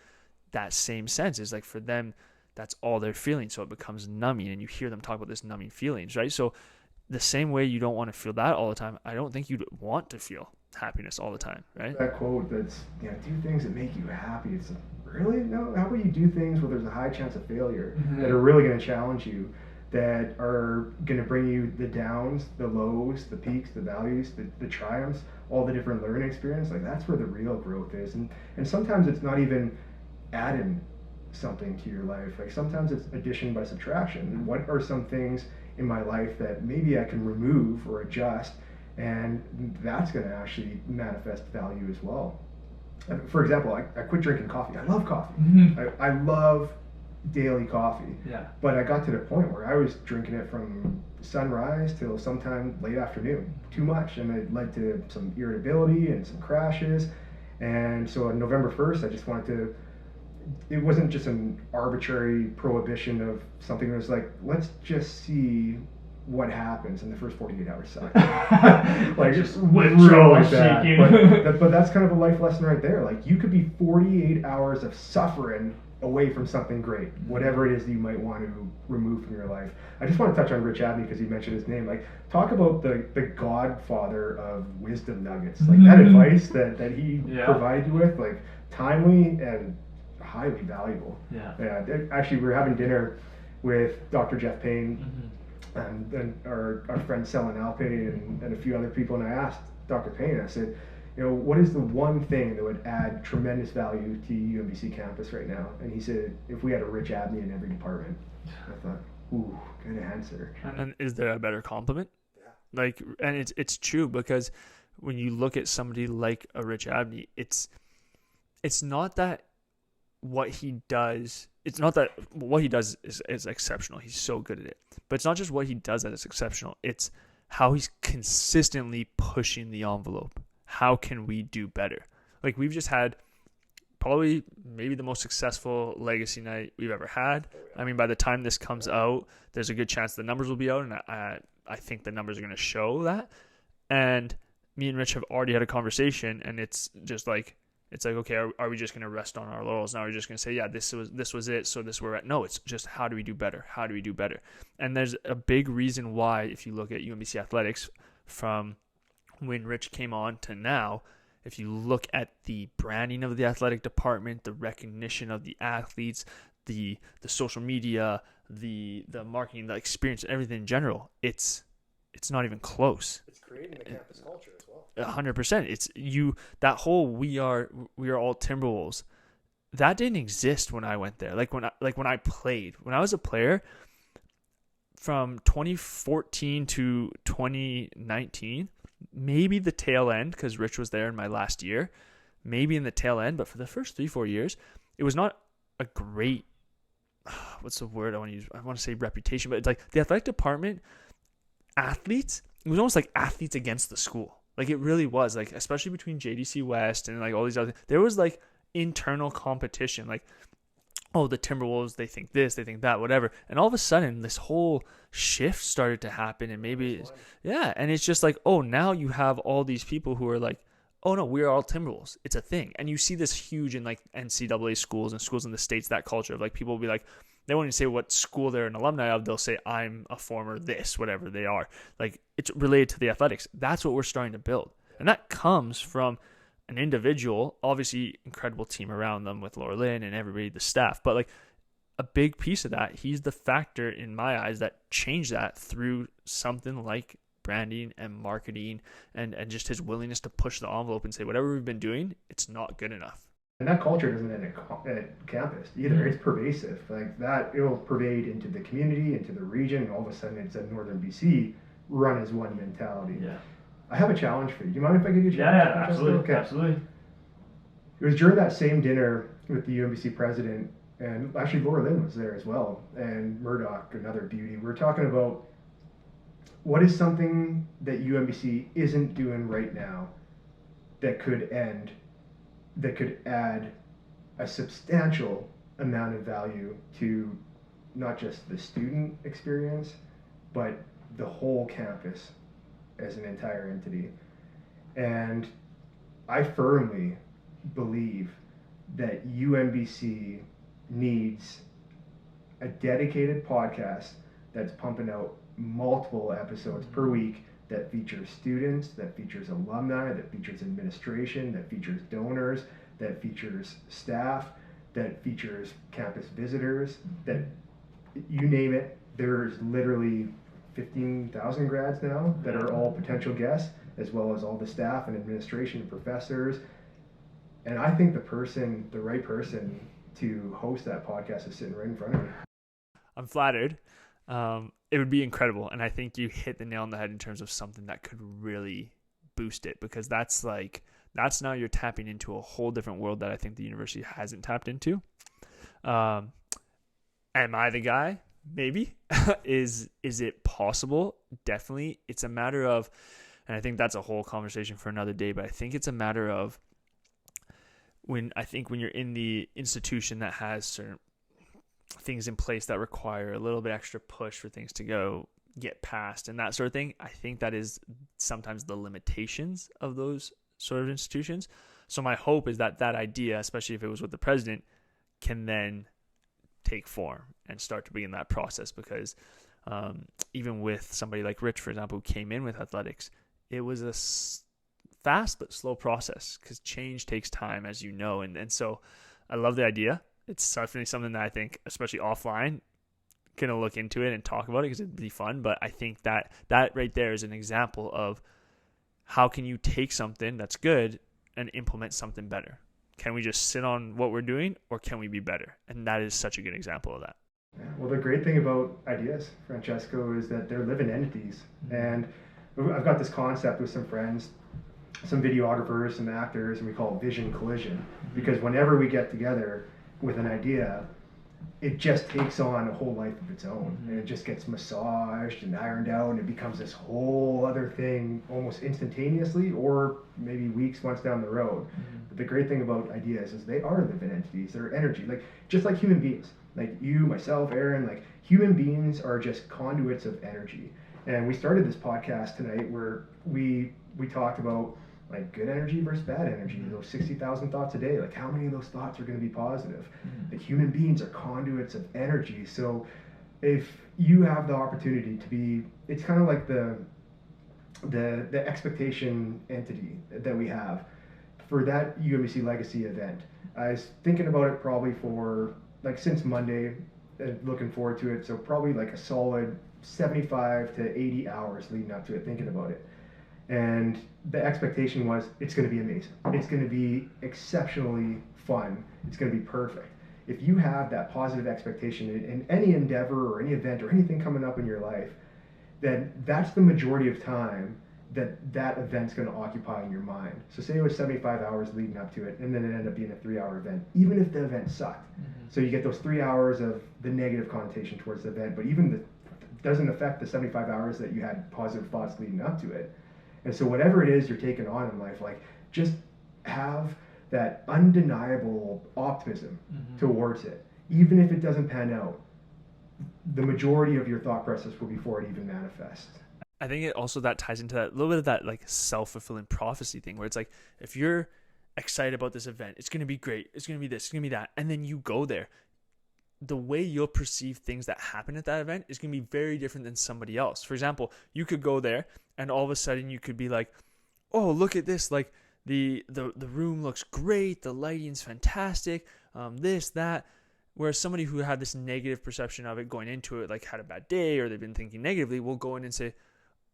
that same sense. Is like for them, that's all they're feeling. So it becomes numbing, and you hear them talk about this numbing feelings, right? So the same way you don't want to feel that all the time, I don't think you'd want to feel happiness all the time, right? That quote that's, do things that make you happy. It's like, really? No, how about you do things where there's a high chance of failure that are really going to challenge you, that are going to bring you the downs, the lows, the peaks, the values, the triumphs, all the different learning experience. Like, that's where the real growth is. And sometimes it's not even adding something to your life. Like, sometimes it's addition by subtraction. What are some things in my life that maybe I can remove or adjust, and that's going to actually manifest value as well. For example, I quit drinking coffee. I love coffee. I love daily coffee. Yeah. But I got to the point where I was drinking it from sunrise till sometime late afternoon. Too much, and it led to some irritability and some crashes. And so on November 1st, I just wanted to, it wasn't just an arbitrary prohibition of something. It was like, let's just see what happens, and the first 48 hours suck. Like, just withdrawal like that. But that's kind of a life lesson right there. Like, you could be 48 hours of suffering away from something great, whatever it is that you might want to remove from your life. I just want to touch on Rich Abney because he mentioned his name. Like, talk about the godfather of wisdom nuggets. Like, that advice that he provided you with, like, timely and highly valuable. Yeah. Actually, we were having dinner with Dr. Jeff Payne and our friend Selin Alpe and a few other people, and I asked Dr. Payne, I said, what is the one thing that would add tremendous value to UMBC campus right now? And he said, if we had a Rich Abney in every department. I thought, ooh, good answer. And is there a better compliment? Yeah. Like, and it's true, because when you look at somebody like a Rich Abney, it's not that what he does, it's not that what he does is exceptional. He's so good at it. But it's not just what he does that is exceptional. It's how he's consistently pushing the envelope. How can we do better? Like, we've just had probably maybe the most successful legacy night we've ever had. I mean, by the time this comes out, there's a good chance the numbers will be out, and I think the numbers are going to show that. And me and Rich have already had a conversation, and it's just like, okay, are we just going to rest on our laurels now? Are we just going to say, yeah, this was it, so this we're at? No, it's just, how do we do better? How do we do better? And there's a big reason why, if you look at UMBC athletics from when Rich came on to now, if you look at the branding of the athletic department, the recognition of the athletes, the social media, the marketing, the experience, everything in general, it's not even close. It's creating a campus culture as well. 100%. It's that whole we are all Timberwolves. That didn't exist when I went there. When I played, when I was a player, from 2014 to 2019, maybe the tail end, because Rich was there in my last year, maybe in the tail end, but for the first 3-4 years, it was not a great, what's the word I want to use? I want to say reputation, but it's like the athletic department, athletes, it was almost like athletes against the school. Like, it really was, like, especially between JDC West and like all these other, there was like internal competition. Like, oh, the Timberwolves, they think this, they think that, whatever. And all of a sudden, this whole shift started to happen, and maybe, and it's just like, oh, now you have all these people who are like, oh no, we're all Timberwolves. It's a thing. And you see this huge in like NCAA schools and schools in the States, that culture of like, people will be like, they won't even say what school they're an alumni of. They'll say, I'm a former this, whatever they are. Like, it's related to the athletics. That's what we're starting to build. And that comes from an individual, obviously incredible team around them with Laura Lynn and everybody, the staff. But like, a big piece of that, he's the factor in my eyes that changed that through something like branding and marketing and just his willingness to push the envelope and say, whatever we've been doing, it's not good enough. And that culture doesn't end at campus either. It's pervasive. Like, that, it'll pervade into the community, into the region, and all of a sudden it's a Northern BC run as one mentality. Yeah. I have a challenge for you. Do you mind if I give you a challenge? Yeah, absolutely. Okay. Absolutely. It was during that same dinner with the UMBC president, and actually Laura Lynn was there as well, and Murdoch, another beauty. We were talking about what is something that UMBC isn't doing right now that could add a substantial amount of value to not just the student experience, but the whole campus as an entire entity. And I firmly believe that UMBC needs a dedicated podcast that's pumping out multiple episodes per week that features students, that features alumni, that features administration, that features donors, that features staff, that features campus visitors, that you name it. There's literally 15,000 grads now that are all potential guests, as well as all the staff and administration and professors. And I think the right person to host that podcast is sitting right in front of me. I'm flattered. It would be incredible. And I think you hit the nail on the head in terms of something that could really boost it, because that's now you're tapping into a whole different world that I think the university hasn't tapped into. Am I the guy? Maybe. Is it possible? Definitely. It's a matter of, and I think that's a whole conversation for another day, but I think it's a matter of when you're in the institution that has certain things in place that require a little bit extra push for things to get past and that sort of thing, I think that is sometimes the limitations of those sort of institutions. So my hope is that idea, especially if it was with the president, can then take form and start to begin that process, because even with somebody like Rich, for example, who came in with athletics, it was a fast but slow process, because change takes time, as you know. And so I love the idea. It's definitely something that I think, especially offline, gonna look into it and talk about it, because it'd be fun. But I think that right there is an example of how can you take something that's good and implement something better. Can we just sit on what we're doing, or can we be better? And that is such a good example of that. Yeah, well, the great thing about ideas, Francesco, is that they're living entities. And I've got this concept with some friends, some videographers, some actors, and we call it vision collision. Because whenever we get together with an idea, it just takes on a whole life of its own, and it just gets massaged and ironed out, and it becomes this whole other thing almost instantaneously, or maybe weeks, months down the road. But the great thing about ideas is they are living entities. They're energy, just like human beings, like you, myself, Aaron. Like, human beings are just conduits of energy. And we started this podcast tonight where we talked about like good energy versus bad energy, those 60,000 thoughts a day. Like, how many of those thoughts are going to be positive? Like, human beings are conduits of energy. So if you have the opportunity to be, it's kind of like the expectation entity that we have for that UMBC Legacy event. I was thinking about it probably for since Monday, looking forward to it. So probably like a solid 75 to 80 hours leading up to it, thinking about it. And the expectation was, it's going to be amazing. It's going to be exceptionally fun. It's going to be perfect. If you have that positive expectation in any endeavor or any event or anything coming up in your life, then that's the majority of time that event's going to occupy in your mind. So say it was 75 hours leading up to it, and then it ended up being a 3-hour event, even if the event sucked. So you get those 3 hours of the negative connotation towards the event, but even doesn't affect the 75 hours that you had positive thoughts leading up to it. And so whatever it is you're taking on in life, just have that undeniable optimism towards it. Even if it doesn't pan out, the majority of your thought process will be before it even manifests. I think it also that ties into that little bit of that self-fulfilling prophecy thing, where it's like, if you're excited about this event, it's going to be great, it's going to be this, it's going to be that, and then you go there, the way you'll perceive things that happen at that event is going to be very different than somebody else. For example, you could go there and all of a sudden you could be like, oh, look at this, like the room looks great, the lighting's fantastic, this, that. Whereas somebody who had this negative perception of it going into it, had a bad day or they've been thinking negatively, will go in and say,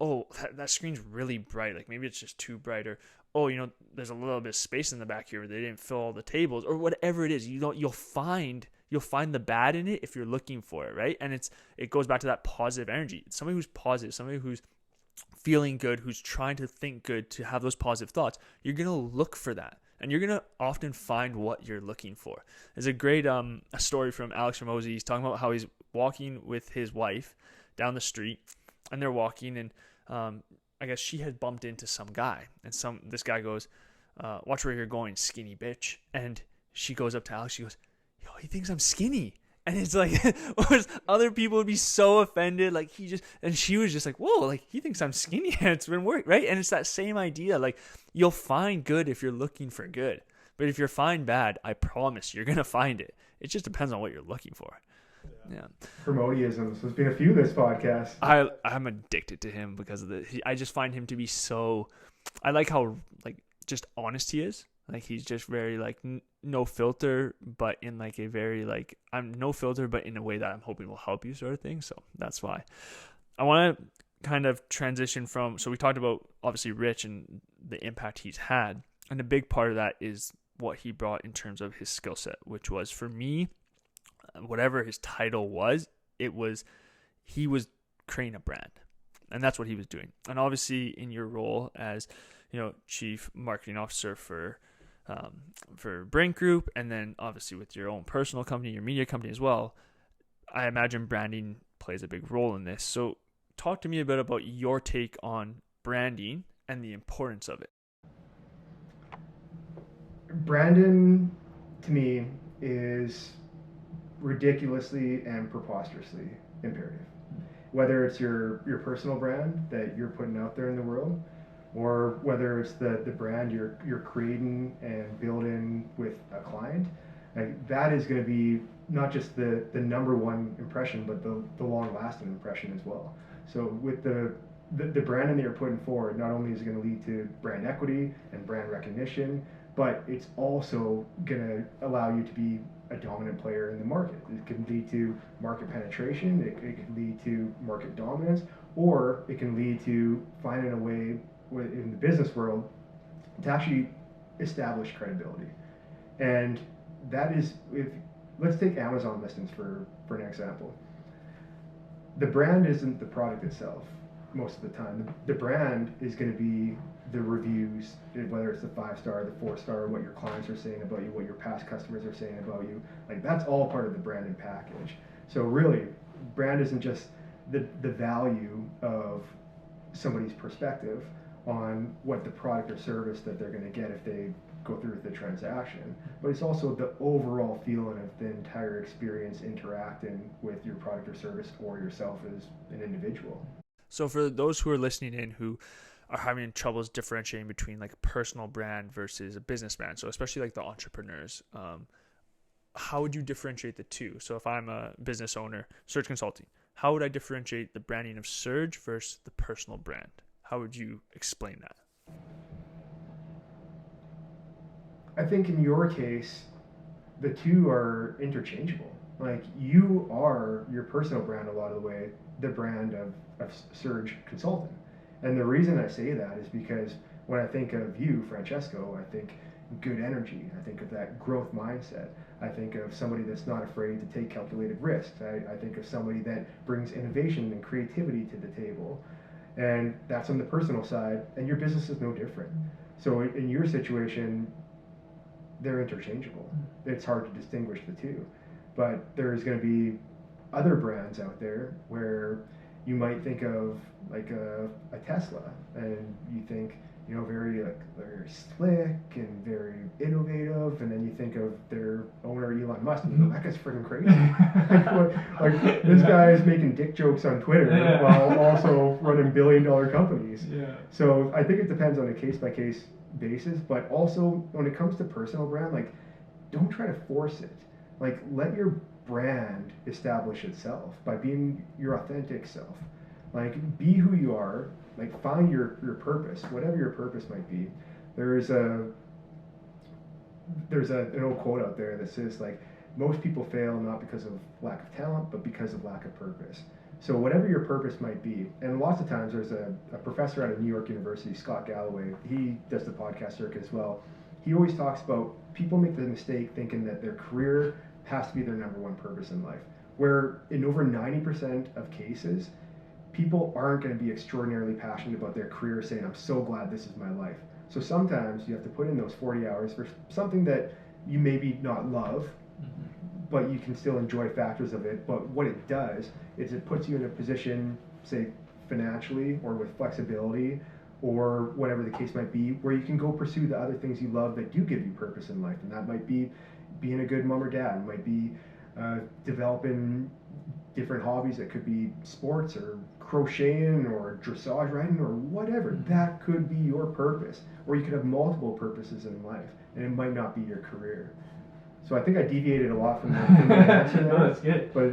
oh, that screen's really bright, maybe it's just too bright, or oh, there's a little bit of space in the back here where they didn't fill all the tables, or whatever it is. You'll find the bad in it if you're looking for it, right? And it goes back to that positive energy. It's somebody who's positive, somebody who's feeling good, who's trying to think good, to have those positive thoughts. You're gonna look for that, and you're gonna often find what you're looking for. There's a great a story from Alex Ramosi. He's talking about how he's walking with his wife down the street, and they're walking, and I guess she had bumped into some guy, and this guy goes, watch where you're going, skinny bitch. And she goes up to Alex, she goes, yo, he thinks I'm skinny. And it's like, other people would be so offended, and she was just like, whoa, he thinks I'm skinny, and it's been work, right? And it's that same idea, you'll find good if you're looking for good, but if you're find bad, I promise you're gonna find it. It just depends on what you're looking for. Yeah. Yeah. Promoteism. So there's been a few this podcast. I'm addicted to him because of I just find him to be so, I like how like just honest he is. Like he's just very like no filter, but in like a very like, I'm no filter, but in a way that I'm hoping will help you sort of thing. So that's why I want to kind of transition from, so we talked about obviously Rich and the impact he's had. And a big part of that is what he brought in terms of his skill set, which was, for me, whatever his title was, he was creating a brand, and that's what he was doing. And obviously in your role as, chief marketing officer for Brink Group, and then obviously with your own personal company, your media company as well, I imagine branding plays a big role in this. So talk to me a bit about your take on branding and the importance of it. Brandon, to me, is ridiculously and preposterously imperative. Whether it's your personal brand that you're putting out there in the world, or whether it's the brand you're creating and building with a client, like that is going to be not just the number one impression, but the long lasting impression as well. So with the branding that you're putting forward, not only is it going to lead to brand equity and brand recognition, but it's also going to allow you to be a dominant player in the market. It can lead to market penetration, it can lead to market dominance, or it can lead to finding a way in the business world to actually establish credibility. And that is, let's take Amazon listings for an example. The brand isn't the product itself most of the time. The brand is going to be the reviews, whether it's the 5-star, the 4-star, what your clients are saying about you, what your past customers are saying about you. Like that's all part of the branding package. So really, brand isn't just the value of somebody's perspective on what the product or service that they're going to get if they go through the transaction, but it's also the overall feeling of the entire experience interacting with your product or service or yourself as an individual. So for those who are listening in who are having troubles differentiating between like personal brand versus a business brand, so especially like the entrepreneurs, how would you differentiate the two? So if I'm a business owner, Surge Consulting, how would I differentiate the branding of Surge versus the personal brand? How would you explain that? I think in your case, the two are interchangeable. Like you are your personal brand a lot of the way, the brand of Surge Consulting. And the reason I say that is because when I think of you, Francesco, I think good energy. I think of that growth mindset. I think of somebody that's not afraid to take calculated risks. I think of somebody that brings innovation and creativity to the table. And that's on the personal side, and your business is no different. So in your situation, they're interchangeable. It's hard to distinguish the two. But there's going to be other brands out there where you might think of like a Tesla, and you think, very slick and very innovative, and then you think of their owner Elon Musk, and that guy's freaking crazy. like this guy is making dick jokes on Twitter while also running billion-dollar companies. Yeah. So I think it depends on a case-by-case basis, but also when it comes to personal brand, like don't try to force it. Like let your brand establish itself by being your authentic self. Like be who you are. Like find your purpose, whatever your purpose might be. There's an old quote out there that says like most people fail not because of lack of talent, but because of lack of purpose. So whatever your purpose might be, and lots of times there's a professor out of New York University, Scott Galloway, he does the podcast circuit as well. He always talks about people make the mistake thinking that their career has to be their number one purpose in life, where in over 90% of cases, people aren't going to be extraordinarily passionate about their career saying, I'm so glad this is my life. So sometimes you have to put in those 40 hours for something that you maybe not love, but you can still enjoy factors of it. But what it does is it puts you in a position, say financially or with flexibility or whatever the case might be, where you can go pursue the other things you love that do give you purpose in life. And that might be being a good mom or dad, it might be developing different hobbies that could be sports or crocheting or dressage riding or whatever. That could be your purpose, or you could have multiple purposes in life, and it might not be your career. So I think I deviated a lot from the answer there. No, that's good. But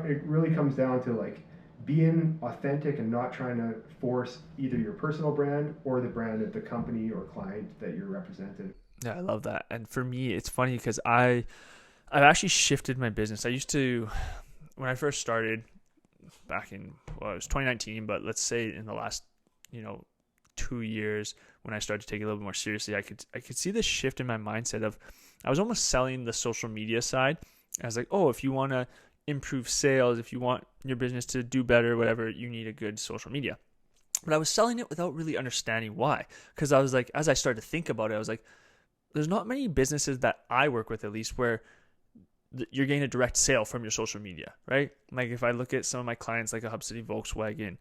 it really comes down to like being authentic and not trying to force either your personal brand or the brand of the company or client that you're representing. Yeah, I love that. And for me, it's funny because I've actually shifted my business. I used to, when I first started back in, well, it was 2019, but let's say in the last, 2 years when I started to take it a little bit more seriously, I could see this shift in my mindset of, I was almost selling the social media side. I was like, oh, if you want to improve sales, if you want your business to do better, whatever, you need a good social media. But I was selling it without really understanding why. Because I was like, as I started to think about it, I was like, there's not many businesses that I work with, at least, where you're getting a direct sale from your social media, right? Like if I look at some of my clients, like a Hub City Volkswagen,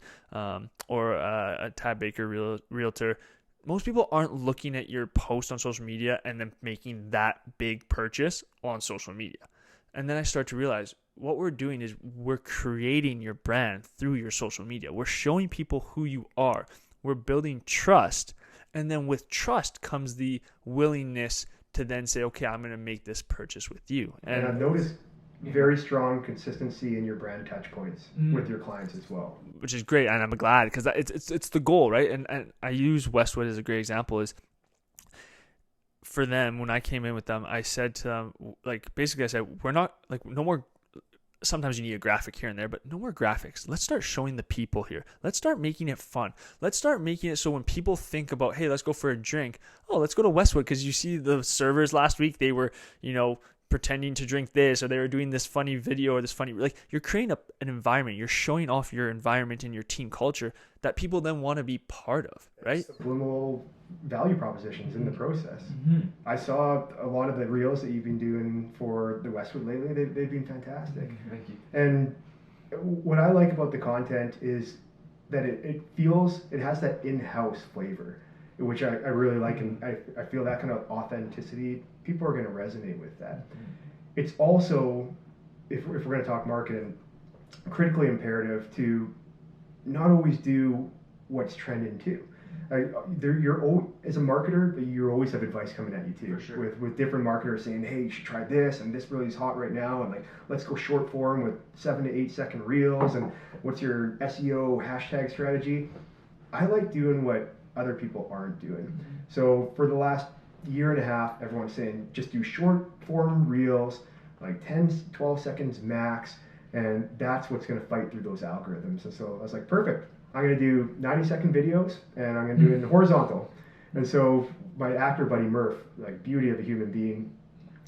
or a Tab Baker realtor, most people aren't looking at your post on social media and then making that big purchase on social media. And then I start to realize what we're doing is we're creating your brand through your social media. We're showing people who you are. We're building trust. And then with trust comes the willingness to then say, okay, I'm going to make this purchase with you. And I've noticed very strong consistency in your brand touch points with your clients as well. Which is great. And I'm glad because it's the goal, right? And I use Westwood as a great example. Is for them, when I came in with them, I said to them, basically I said, we're not no more. Sometimes you need a graphic here and there, but no more graphics. Let's start showing the people here. Let's start making it fun. Let's start making it so when people think about, hey, let's go for a drink. Oh, let's go to Westwood because you see the servers last week, they were, pretending to drink this, or they were doing this funny video or this funny, you're creating an environment. You're showing off your environment and your team culture that people then want to be part of, right? Subliminal value propositions in the process. I saw a lot of the reels that you've been doing for the Westwood lately. They've been fantastic. Thank you. And what I like about the content is that it has that in-house flavor, which I really like, and I feel that kind of authenticity, people are going to resonate with that. It's also, if we're going to talk marketing, critically imperative to not always do what's trending too. As a marketer, you always have advice coming at you too. For sure. With different marketers saying, hey, you should try this, and this really is hot right now, and let's go short form with 7 to 8 second reels, and what's your SEO hashtag strategy. I like doing what other people aren't doing. So for the last year and a half, everyone's saying just do short form reels, like 10, 12 seconds max, and that's what's going to fight through those algorithms. And so I was like, perfect. I'm going to do 90-second videos, and I'm going to do it in horizontal. And so my actor buddy Murph, beauty of a human being,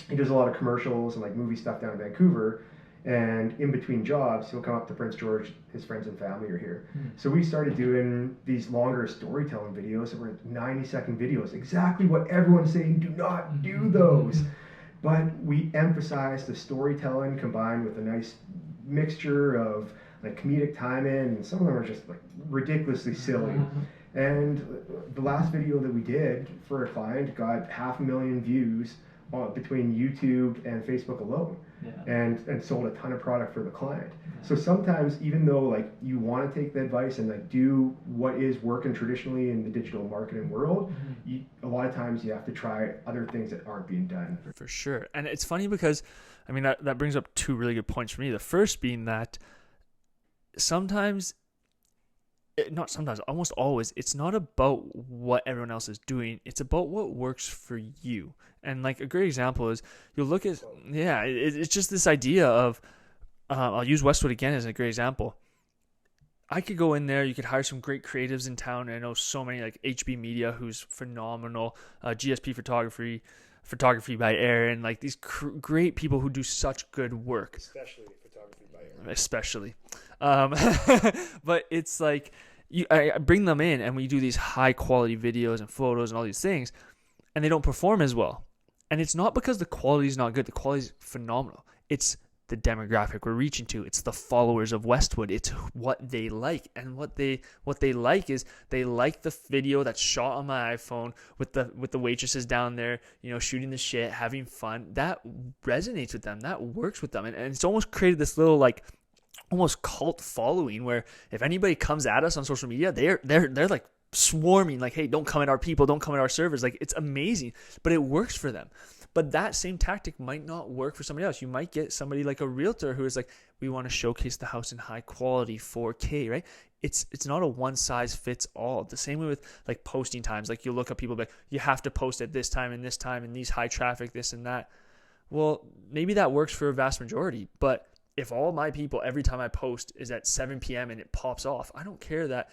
he does a lot of commercials and movie stuff down in Vancouver. And in between jobs, he'll come up to Prince George. His friends and family are here. So we started doing these longer storytelling videos that were 90-second videos. Exactly what everyone's saying, do not do those. But we emphasize the storytelling combined with a nice mixture of comedic timing, and some of them are just ridiculously silly. And the last video that we did for a client got 500,000 views between YouTube and Facebook alone. And sold a ton of product for the client. So sometimes, even though you want to take the advice and do what is working traditionally in the digital marketing world, a lot of times you have to try other things that aren't being done. For sure. And it's funny because that brings up two really good points for me. The first being that almost always, it's not about what everyone else is doing. It's about what works for you. And a great example is you'll look at, it's just this idea of, I'll use Westwood again as a great example. I could go in there, you could hire some great creatives in town. And I know so many HB Media, who's phenomenal, GSP photography by Aaron, these great people who do such good work. Especially photography by Aaron. Especially. But it's I bring them in and we do these high quality videos and photos and all these things, and they don't perform as well. And it's not because the quality is not good. The quality is phenomenal. It's the demographic we're reaching to. It's the followers of Westwood. It's what they like. And what they like is they like the video that's shot on my iPhone with the waitresses down there, shooting the shit, having fun. That resonates with them. That works with them. And it's almost created this little almost cult following where if anybody comes at us on social media, they're swarming, hey, don't come at our people, don't come at our servers. It's amazing, but it works for them. But that same tactic might not work for somebody else. You might get somebody like a realtor who is like, we want to showcase the house in high quality 4K, right? It's not a one size fits all. The same way with like posting times. Like you look at people like, you have to post at this time and these high traffic, this and that. Well, maybe that works for a vast majority, but if all my people, every time I post is at 7 p.m. and it pops off, I don't care that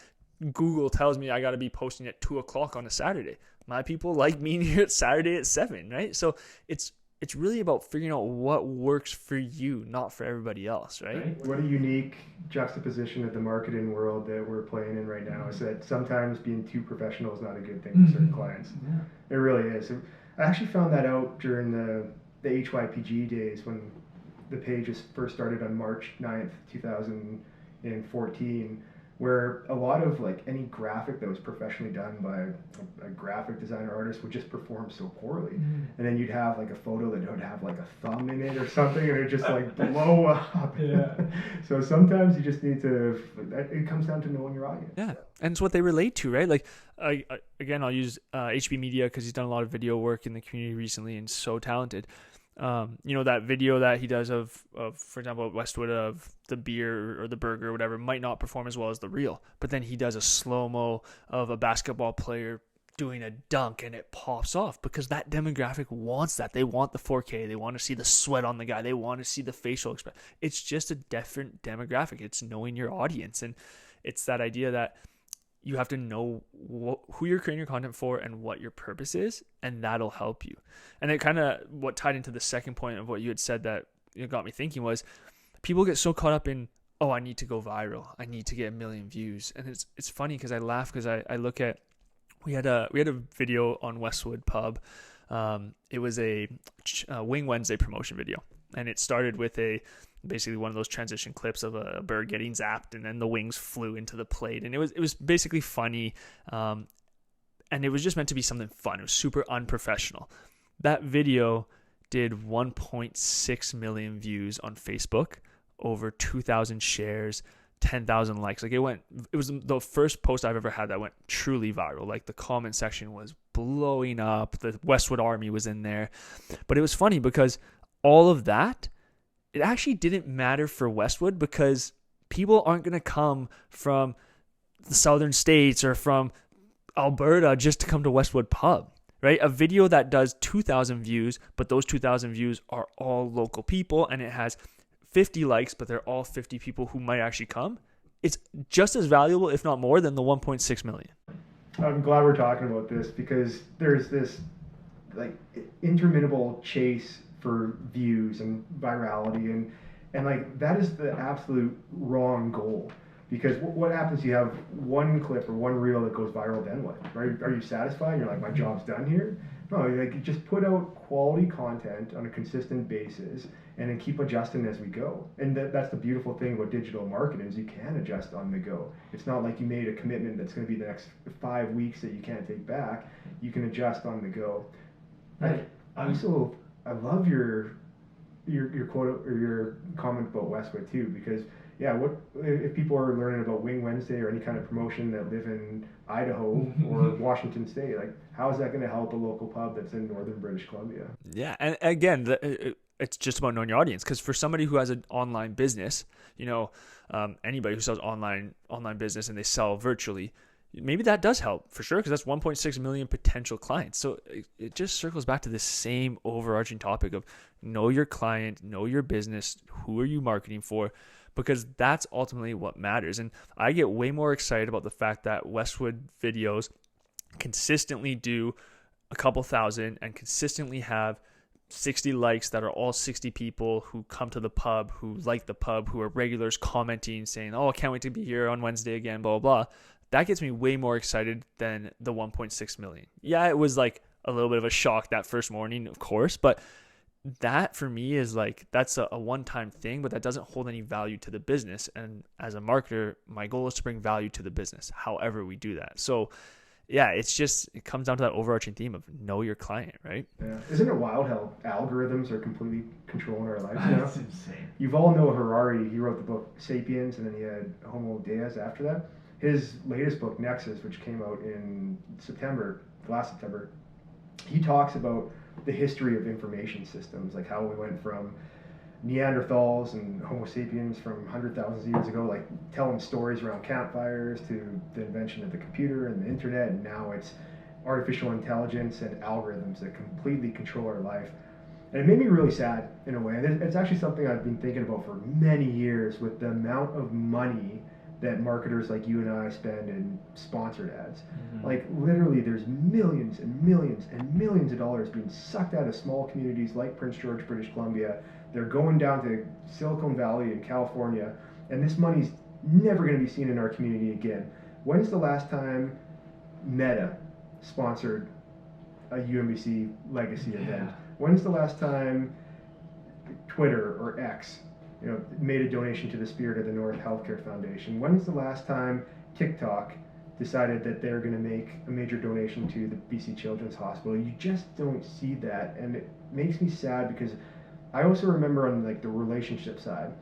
Google tells me I got to be posting at 2 o'clock on a Saturday. My people like being here at Saturday at 7, right? So it's really about figuring out what works for you, not for everybody else, right? What a unique juxtaposition of the marketing world that we're playing in right now is that sometimes being too professional is not a good thing for certain clients. Yeah. It really is. I actually found that out during the HYPG days when the page first started on March 9th, 2014, where a lot of like any graphic that was professionally done by a graphic designer artist would just perform so poorly. And then you'd have like a photo that would have like a thumb in it or something and it would just like blow up. Yeah. So sometimes you just need to, it comes down to knowing your audience. Yeah. And it's what they relate to, right? Like, again, I'll use HB Media because he's done a lot of video work in the community recently and so talented. That video that he does of, for example, at Westwood of the beer or the burger or whatever might not perform as well as the reel, but then he does a slow-mo of a basketball player doing a dunk and it pops off because that demographic wants that. They want the 4K. They want to see the sweat on the guy. They want to see the facial expression. It's just a different demographic. It's knowing your audience. And it's that idea that you have to know who you're creating your content for and what your purpose is, and that'll help you. And it kind of what tied into the second point of what you had said that got me thinking was people get so caught up in, oh, I need to go viral. I need to get 1 million views. And it's funny because I laugh because I look at, we had a video on Westwood Pub. It was a Wing Wednesday promotion video. And it started with basically one of those transition clips of a bird getting zapped and then the wings flew into the plate. And it was basically funny. And it was just meant to be something fun. It was super unprofessional. That video did 1.6 million views on Facebook, over 2,000 shares, 10,000 likes. Like it was the first post I've ever had that went truly viral. Like the comment section was blowing up. The Westwood Army was in there. But it was funny because all of that, it actually didn't matter for Westwood because people aren't going to come from the southern states or from Alberta just to come to Westwood Pub, right? A video that does 2,000 views, but those 2,000 views are all local people and it has 50 likes, but they're all 50 people who might actually come. It's just as valuable, if not more, than the 1.6 million. I'm glad we're talking about this because there's this like interminable chase for views and virality and like that is the absolute wrong goal because what happens, you have one clip or one reel that goes viral, then what, right? Are you satisfied? You're like, my job's done here? No, like just put out quality content on a consistent basis and then keep adjusting as we go. And that's the beautiful thing about digital marketing is you can adjust on the go. It's not like you made a commitment that's going to be the next 5 weeks that you can't take back. You can adjust on the go. I love your quote or your comment about Westwood too, because what if people are learning about Wing Wednesday or any kind of promotion that live in Idaho or Washington State, like how is that going to help a local pub that's in northern British Columbia? Yeah, and again, it's just about knowing your audience, because for somebody who has an online business, anybody who sells online business and they sell virtually, maybe that does help for sure, because that's 1.6 million potential clients. So it just circles back to the same overarching topic of know your client, know your business, who are you marketing for, because that's ultimately what matters. And I get way more excited about the fact that Westwood videos consistently do a couple thousand and consistently have 60 likes that are all 60 people who come to the pub, who like the pub, who are regulars commenting, saying, oh, I can't wait to be here on Wednesday again, blah, blah, blah. That gets me way more excited than the 1.6 million. Yeah, it was like a little bit of a shock that first morning, of course, but that for me is like, that's a one-time thing, but that doesn't hold any value to the business. And as a marketer, my goal is to bring value to the business, however we do that. So yeah, it comes down to that overarching theme of know your client, right? Yeah. Isn't it wild how algorithms are completely controlling our lives now? That's insane. You all know Harari. He wrote the book Sapiens, and then he had Homo Deus after that. His latest book, Nexus, which came out in last September, he talks about the history of information systems, like how we went from Neanderthals and Homo sapiens from 100,000 years ago, like telling stories around campfires, to the invention of the computer and the internet, and now it's artificial intelligence and algorithms that completely control our life. And it made me really sad in a way. And it's actually something I've been thinking about for many years, with the amount of money that marketers like you and I spend in sponsored ads. Like literally there's millions and millions and millions of dollars being sucked out of small communities like Prince George, British Columbia. They're going down to Silicon Valley in California, and this money's never going to be seen in our community again. When's the last time Meta sponsored a UMBC legacy event? When's the last time Twitter or X, made a donation to the Spirit of the North Healthcare Foundation? When's the last time TikTok decided that they're going to make a major donation to the BC Children's Hospital? You just don't see that, and it makes me sad, because I also remember on like the relationship side,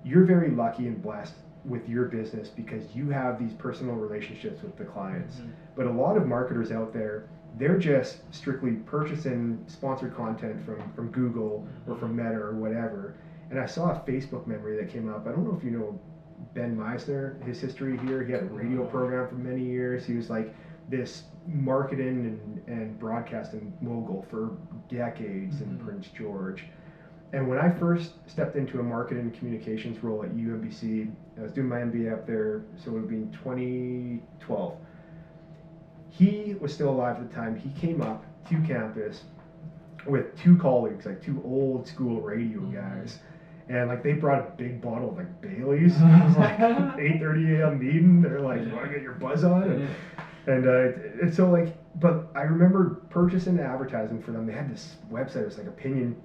you're very lucky and blessed with your business because you have these personal relationships with the clients. But a lot of marketers out there, they're just strictly purchasing sponsored content from Google or from Meta or whatever. And I saw a Facebook memory that came up. I don't know if you know Ben Meisner, his history here. He had a radio program for many years. He was like this marketing and broadcasting mogul for decades in Prince George. And when I first stepped into a marketing and communications role at UMBC, I was doing my MBA up there, so it would be in 2012. He was still alive at the time. He came up to campus with two colleagues, like two old school radio guys. And like they brought a big bottle of like Bailey's. It was like 8:30 a.m. meeting. They're like, "You want to get your buzz on?" And so like, but I remember purchasing advertising for them. They had this website. It was like Opinion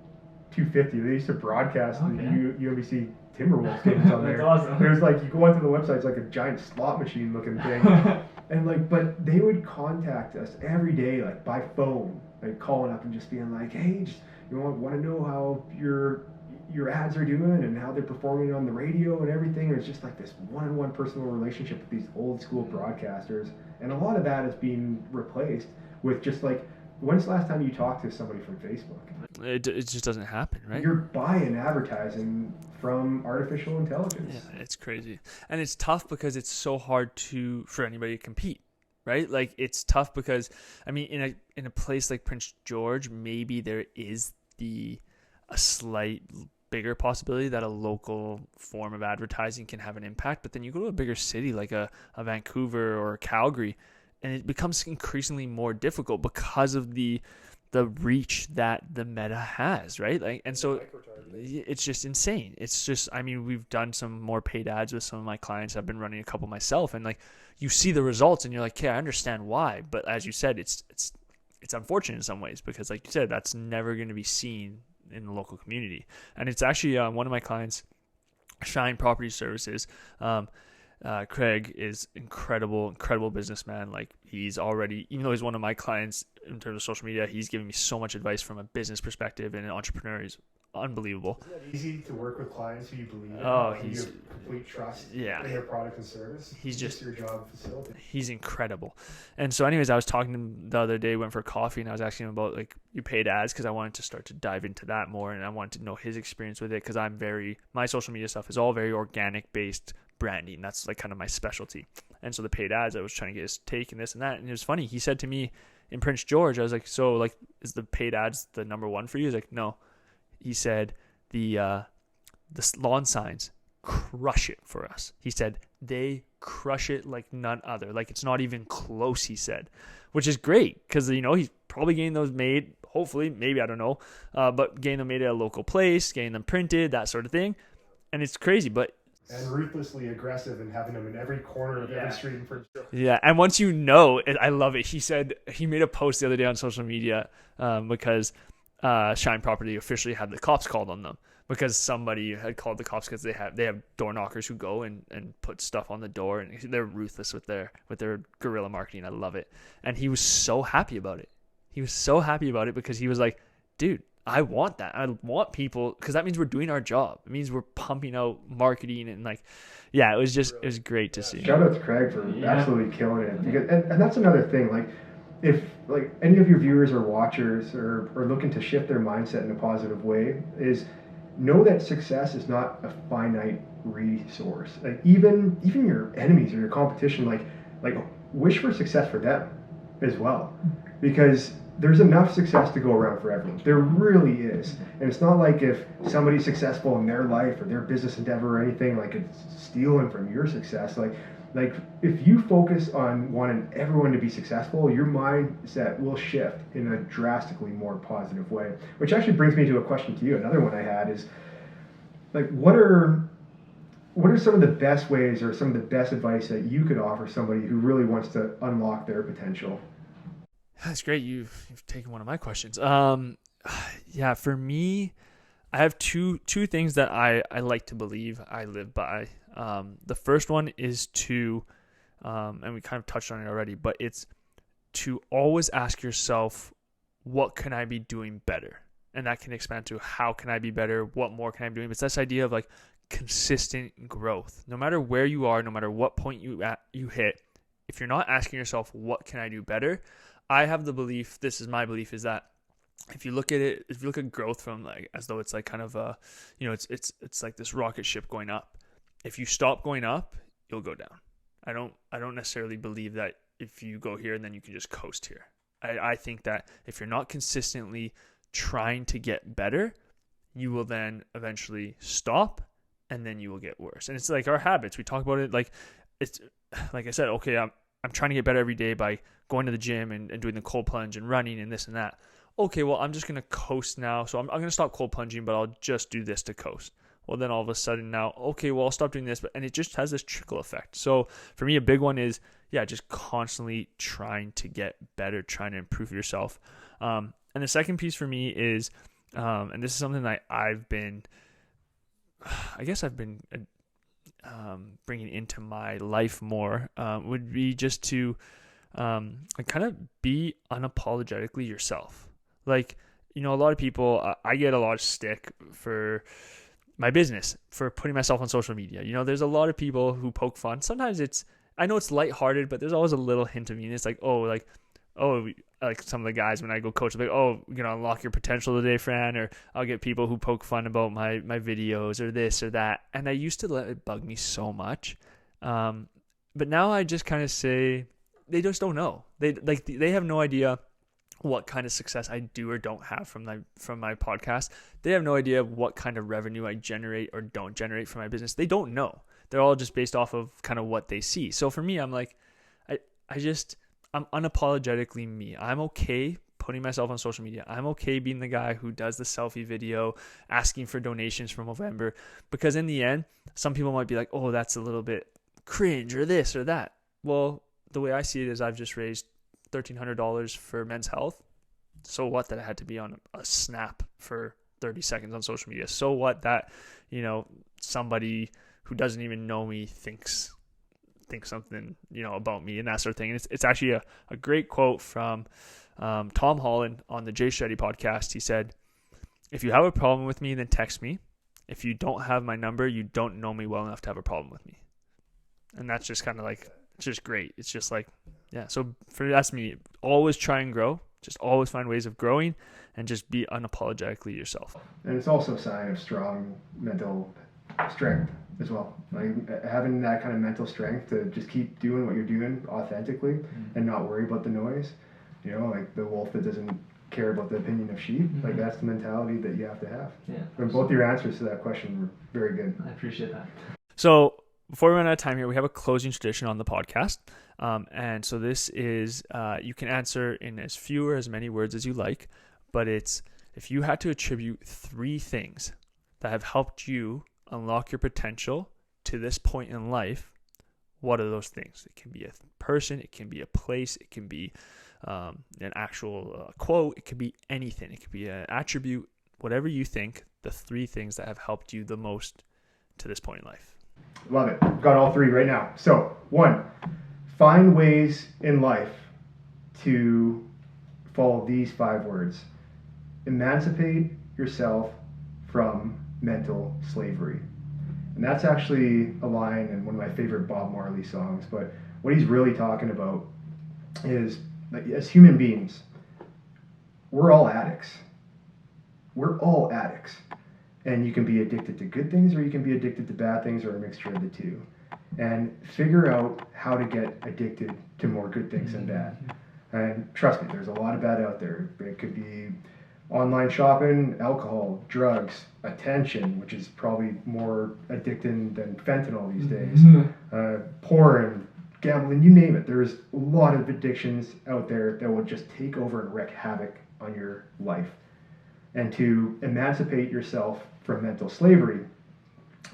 250. They used to broadcast the UMBC Timberwolves games on there. That's awesome. There's like, you go onto the website, it's like a giant slot machine looking thing. And like, but they would contact us every day, like by phone, like calling up and just being like, "Hey, just, want to know how your ads are doing and how they're performing on the radio and everything." And it's just like this one-on-one personal relationship with these old school broadcasters. And a lot of that is being replaced with just like, when's the last time you talked to somebody from Facebook? It just doesn't happen, right? You're buying advertising from artificial intelligence. Yeah, it's crazy. And it's tough because it's so hard for anybody to compete, right? Like it's tough because, I mean, in a place like Prince George, maybe there is a slight bigger possibility that a local form of advertising can have an impact. But then you go to a bigger city like a Vancouver or Calgary, and it becomes increasingly more difficult because of the reach that the Meta has, right? Like, and so it's just insane. It's just, I mean, we've done some more paid ads with some of my clients. I've been running a couple myself, and like you see the results, and you're like, "Okay, I understand why." But as you said, it's unfortunate in some ways because, like you said, that's never going to be seen in the local community. And it's actually one of my clients, Shine Property Services. Craig is incredible businessman. Like he's already, even though he's one of my clients in terms of social media, he's giving me so much advice from a business perspective and an entrepreneur. He's unbelievable. Isn't that easy to work with clients who you believe in? Oh, you have complete trust in their product and service. He's just your job facilitating. He's incredible. And so anyways, I was talking to him the other day, went for coffee, and I was asking him about like you paid ads because I wanted to start to dive into that more, and I wanted to know his experience with it because my social media stuff is all very organic based branding. That's like kind of my specialty. And so the paid ads, I was trying to get his take and this and that. And it was funny. He said to me in Prince George, I was like, "So like, is the paid ads the number one for you?" He's like, "No." He said the lawn signs crush it for us. He said they crush it like none other. Like it's not even close, he said, which is great because, he's probably getting those made, hopefully, maybe, I don't know, but getting them made at a local place, getting them printed, that sort of thing. And it's crazy, but and ruthlessly aggressive and having them in every corner of every street in Prince George. Yeah, and once you know, I love it. He said he made a post the other day on social media because Shine Property officially had the cops called on them because somebody had called the cops because they have door knockers who go and put stuff on the door, and they're ruthless with their guerrilla marketing. I love it. And he was so happy about it. He was so happy about it because he was like, "Dude, I want that. I want people, because that means we're doing our job. It means we're pumping out marketing and like, yeah, it was great to see." Shout out to Craig for absolutely killing it. Because, and that's another thing. Like, if like any of your viewers or watchers are looking to shift their mindset in a positive way, is know that success is not a finite resource. Like even your enemies or your competition, like wish for success for them as well, because there's enough success to go around for everyone. There really is. And it's not like if somebody's successful in their life or their business endeavor or anything, like it's stealing from your success. Like if you focus on wanting everyone to be successful, your mindset will shift in a drastically more positive way. Which actually brings me to a question to you. Another one I had is, like, what are some of the best ways or some of the best advice that you could offer somebody who really wants to unlock their potential? That's great. You've taken one of my questions. Yeah, for me, I have two things that I like to believe I live by. The first one is to, and we kind of touched on it already, but it's to always ask yourself, what can I be doing better? And that can expand to how can I be better? What more can I be doing? But it's this idea of like consistent growth. No matter where you are, no matter what point you hit, if you're not asking yourself, what can I do better? I have the belief, this is my belief, is that if you look at growth from like as though it's like kind of a, it's like this rocket ship going up. If you stop going up, you'll go down. I don't necessarily believe that if you go here and then you can just coast here. I think that if you're not consistently trying to get better, you will then eventually stop and then you will get worse. And it's like our habits. We talk about it like it's like I said, okay, I'm trying to get better every day by going to the gym and doing the cold plunge and running and this and that. Okay, well, I'm just going to coast now. So I'm going to stop cold plunging, but I'll just do this to coast. Well, then all of a sudden now, okay, well, I'll stop doing this. And it just has this trickle effect. So for me, a big one is, just constantly trying to get better, trying to improve yourself. And the second piece for me is, and this is something that I've been bringing into my life more, would be just to kind of be unapologetically yourself. Like, a lot of people, I get a lot of stick for my business, for putting myself on social media. There's a lot of people who poke fun. Sometimes I know it's lighthearted, but there's always a little hint of mean. It's like, like some of the guys when I go coach, like, you're going to unlock your potential today, Fran, or I'll get people who poke fun about my videos or this or that. And I used to let it bug me so much. But now I just kind of say, they just don't know. They have no idea what kind of success I do or don't have from my podcast. They have no idea what kind of revenue I generate or don't generate from my business. They don't know. They're all just based off of kind of what they see. So for me, I'm like, I'm unapologetically me. I'm okay putting myself on social media. I'm okay being the guy who does the selfie video, asking for donations for November, because in the end, some people might be like, oh, that's a little bit cringe or this or that. Well, the way I see it is I've just raised $1,300 for Men's Health. So what that I had to be on a snap for 30 seconds on social media? So what that, somebody who doesn't even know me thinks something, about me and that sort of thing. And it's actually a great quote from Tom Holland on the Jay Shetty podcast. He said, if you have a problem with me, then text me. If you don't have my number, you don't know me well enough to have a problem with me. And that's just kind of like, it's just great. It's just like, yeah. So that's me. Always try and grow. Just always find ways of growing and just be unapologetically yourself. And it's also a sign of strong mental strength as well. Like having that kind of mental strength to just keep doing what you're doing authentically and not worry about the noise. Like the wolf that doesn't care about the opinion of sheep. Like that's the mentality that you have to have. Yeah. And both your answers to that question were very good. I appreciate that. So before we run out of time here, we have a closing tradition on the podcast. And so this is, you can answer in as few or as many words as you like, but it's, if you had to attribute 3 things that have helped you unlock your potential to this point in life, what are those things? It can be a person, it can be a place, it can be an actual quote, it could be anything. It could be an attribute, whatever you think, the 3 things that have helped you the most to this point in life. Love it. Got all 3 right now. So 1, find ways in life to follow these 5 words. Emancipate yourself from mental slavery. And that's actually a line in one of my favorite Bob Marley songs. But what he's really talking about is like as human beings, we're all addicts. We're all addicts. And you can be addicted to good things or you can be addicted to bad things or a mixture of the two. And figure out how to get addicted to more good things than bad. And trust me, there's a lot of bad out there. It could be online shopping, alcohol, drugs, attention, which is probably more addicting than fentanyl these days, porn, gambling, you name it. There's a lot of addictions out there that will just take over and wreak havoc on your life. And to emancipate yourself from mental slavery,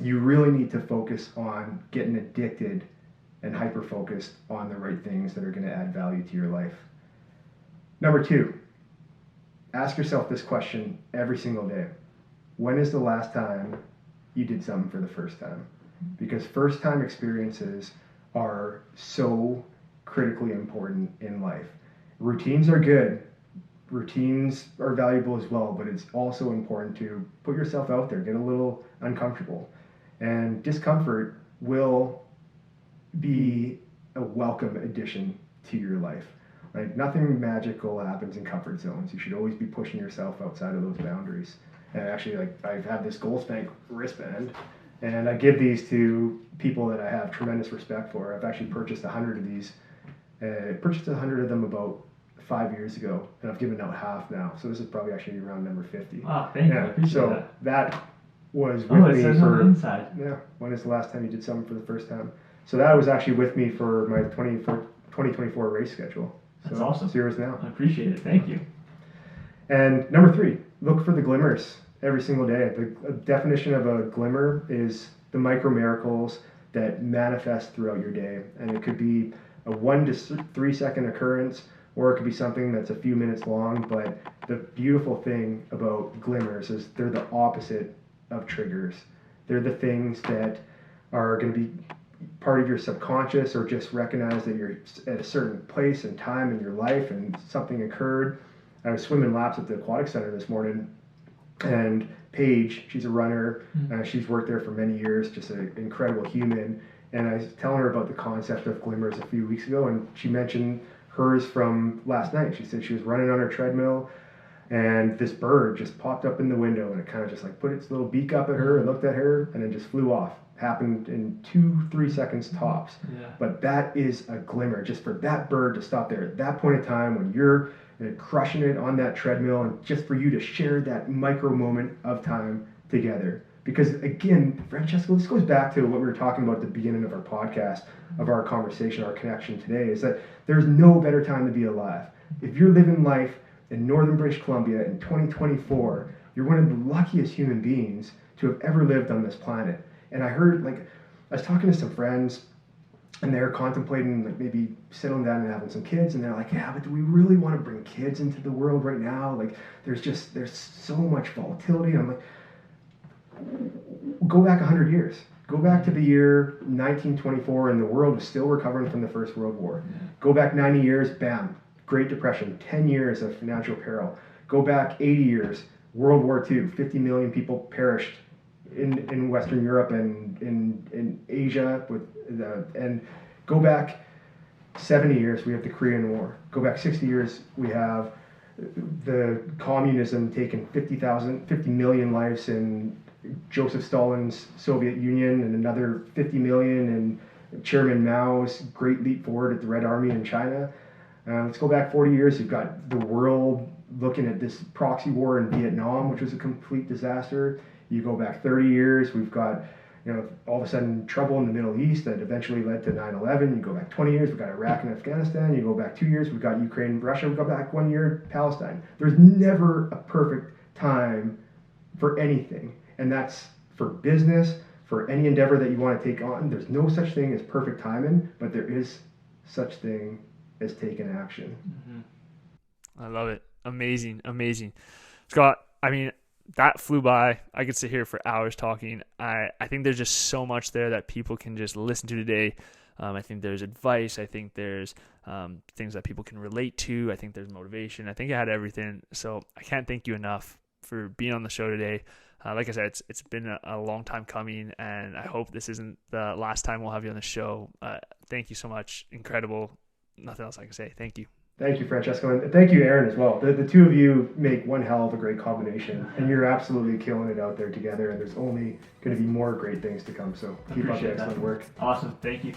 you really need to focus on getting addicted and hyper-focused on the right things that are going to add value to your life. Number 2, ask yourself this question every single day. When is the last time you did something for the first time? Because first-time experiences are so critically important in life. Routines are good. Routines are valuable as well, but it's also important to put yourself out there, get a little uncomfortable. And discomfort will be a welcome addition to your life. Like, nothing magical happens in comfort zones. You should always be pushing yourself outside of those boundaries. And actually, like, I've had this Gold Spank wristband, and I give these to people that I have tremendous respect for. I've actually purchased 100 of these. Purchased 100 of them about 5 years ago, and I've given out half now. So this is probably actually around number 50. Ah, thank you. I appreciate that was with me says for on the inside. Yeah. When is the last time you did something for the first time? So that was actually with me for my 2024 race schedule. That's awesome. It's yours now. I appreciate it. Thank you. And number 3, look for the glimmers every single day. The definition of a glimmer is the micro miracles that manifest throughout your day, and it could be a 1 to 3 second occurrence, or it could be something that's a few minutes long. But the beautiful thing about glimmers is they're the opposite of triggers. They're the things that are going to be part of your subconscious, or just recognize that you're at a certain place and time in your life and something occurred. I was swimming laps at the aquatic center this morning, and Paige, she's a runner, she's worked there for many years, just an incredible human. And I was telling her about the concept of glimmers a few weeks ago, and she mentioned hers from last night. She said she was running on her treadmill, and this bird just popped up in the window, and it kind of just like put its little beak up at her and looked at her, and then just flew off. Happened in 2-3 seconds tops. Yeah. But that is a glimmer, just for that bird to stop there at that point in time when you're crushing it on that treadmill, and just for you to share that micro moment of time together. Because again, Francesco, this goes back to what we were talking about at the beginning of our podcast, of our conversation, our connection today, is that there's no better time to be alive. If you're living life in northern British Columbia in 2024, you're one of the luckiest human beings to have ever lived on this planet. And I heard, like, I was talking to some friends, and they're contemplating, like, maybe settling down and having some kids, and they're like, yeah, but do we really want to bring kids into the world right now? Like, there's so much volatility. And I'm like, go back 100 years. Go back to the year 1924, and the world was still recovering from the First World War. Yeah. Go back 90 years, bam, Great Depression, 10 years of financial peril. Go back 80 years, World War II, 50 million people perished in Western Europe and in Asia. And go back 70 years, we have the Korean War. Go back 60 years, we have the communism taking 50 million lives in Joseph Stalin's Soviet Union, and another 50 million in Chairman Mao's great leap forward at the Red Army in China. Let's go back 40 years. You've got the world looking at this proxy war in Vietnam, which was a complete disaster. You go back 30 years, we've got, all of a sudden trouble in the Middle East that eventually led to 9/11. You go back 20 years, we've got Iraq and Afghanistan. You go back 2 years, we've got Ukraine and Russia. We go back 1 year, Palestine. There's never a perfect time for anything. And that's for business, for any endeavor that you want to take on. There's no such thing as perfect timing, but there is such thing as taking action. Mm-hmm. I love it. Amazing. Scott, I mean, that flew by. I could sit here for hours talking. I think there's just so much there that people can just listen to today. I think there's advice. I think there's things that people can relate to. I think there's motivation. I think I had everything. So I can't thank you enough for being on the show today. Like I said, it's been a long time coming, and I hope this isn't the last time we'll have you on the show. Thank you so much. Incredible. Nothing else I can say. Thank you. Thank you, Francesco, and thank you, Aaron, as well. The two of you make one hell of a great combination, and you're absolutely killing it out there together, and there's only going to be more great things to come, so keep up the excellent work. Awesome. Thank you.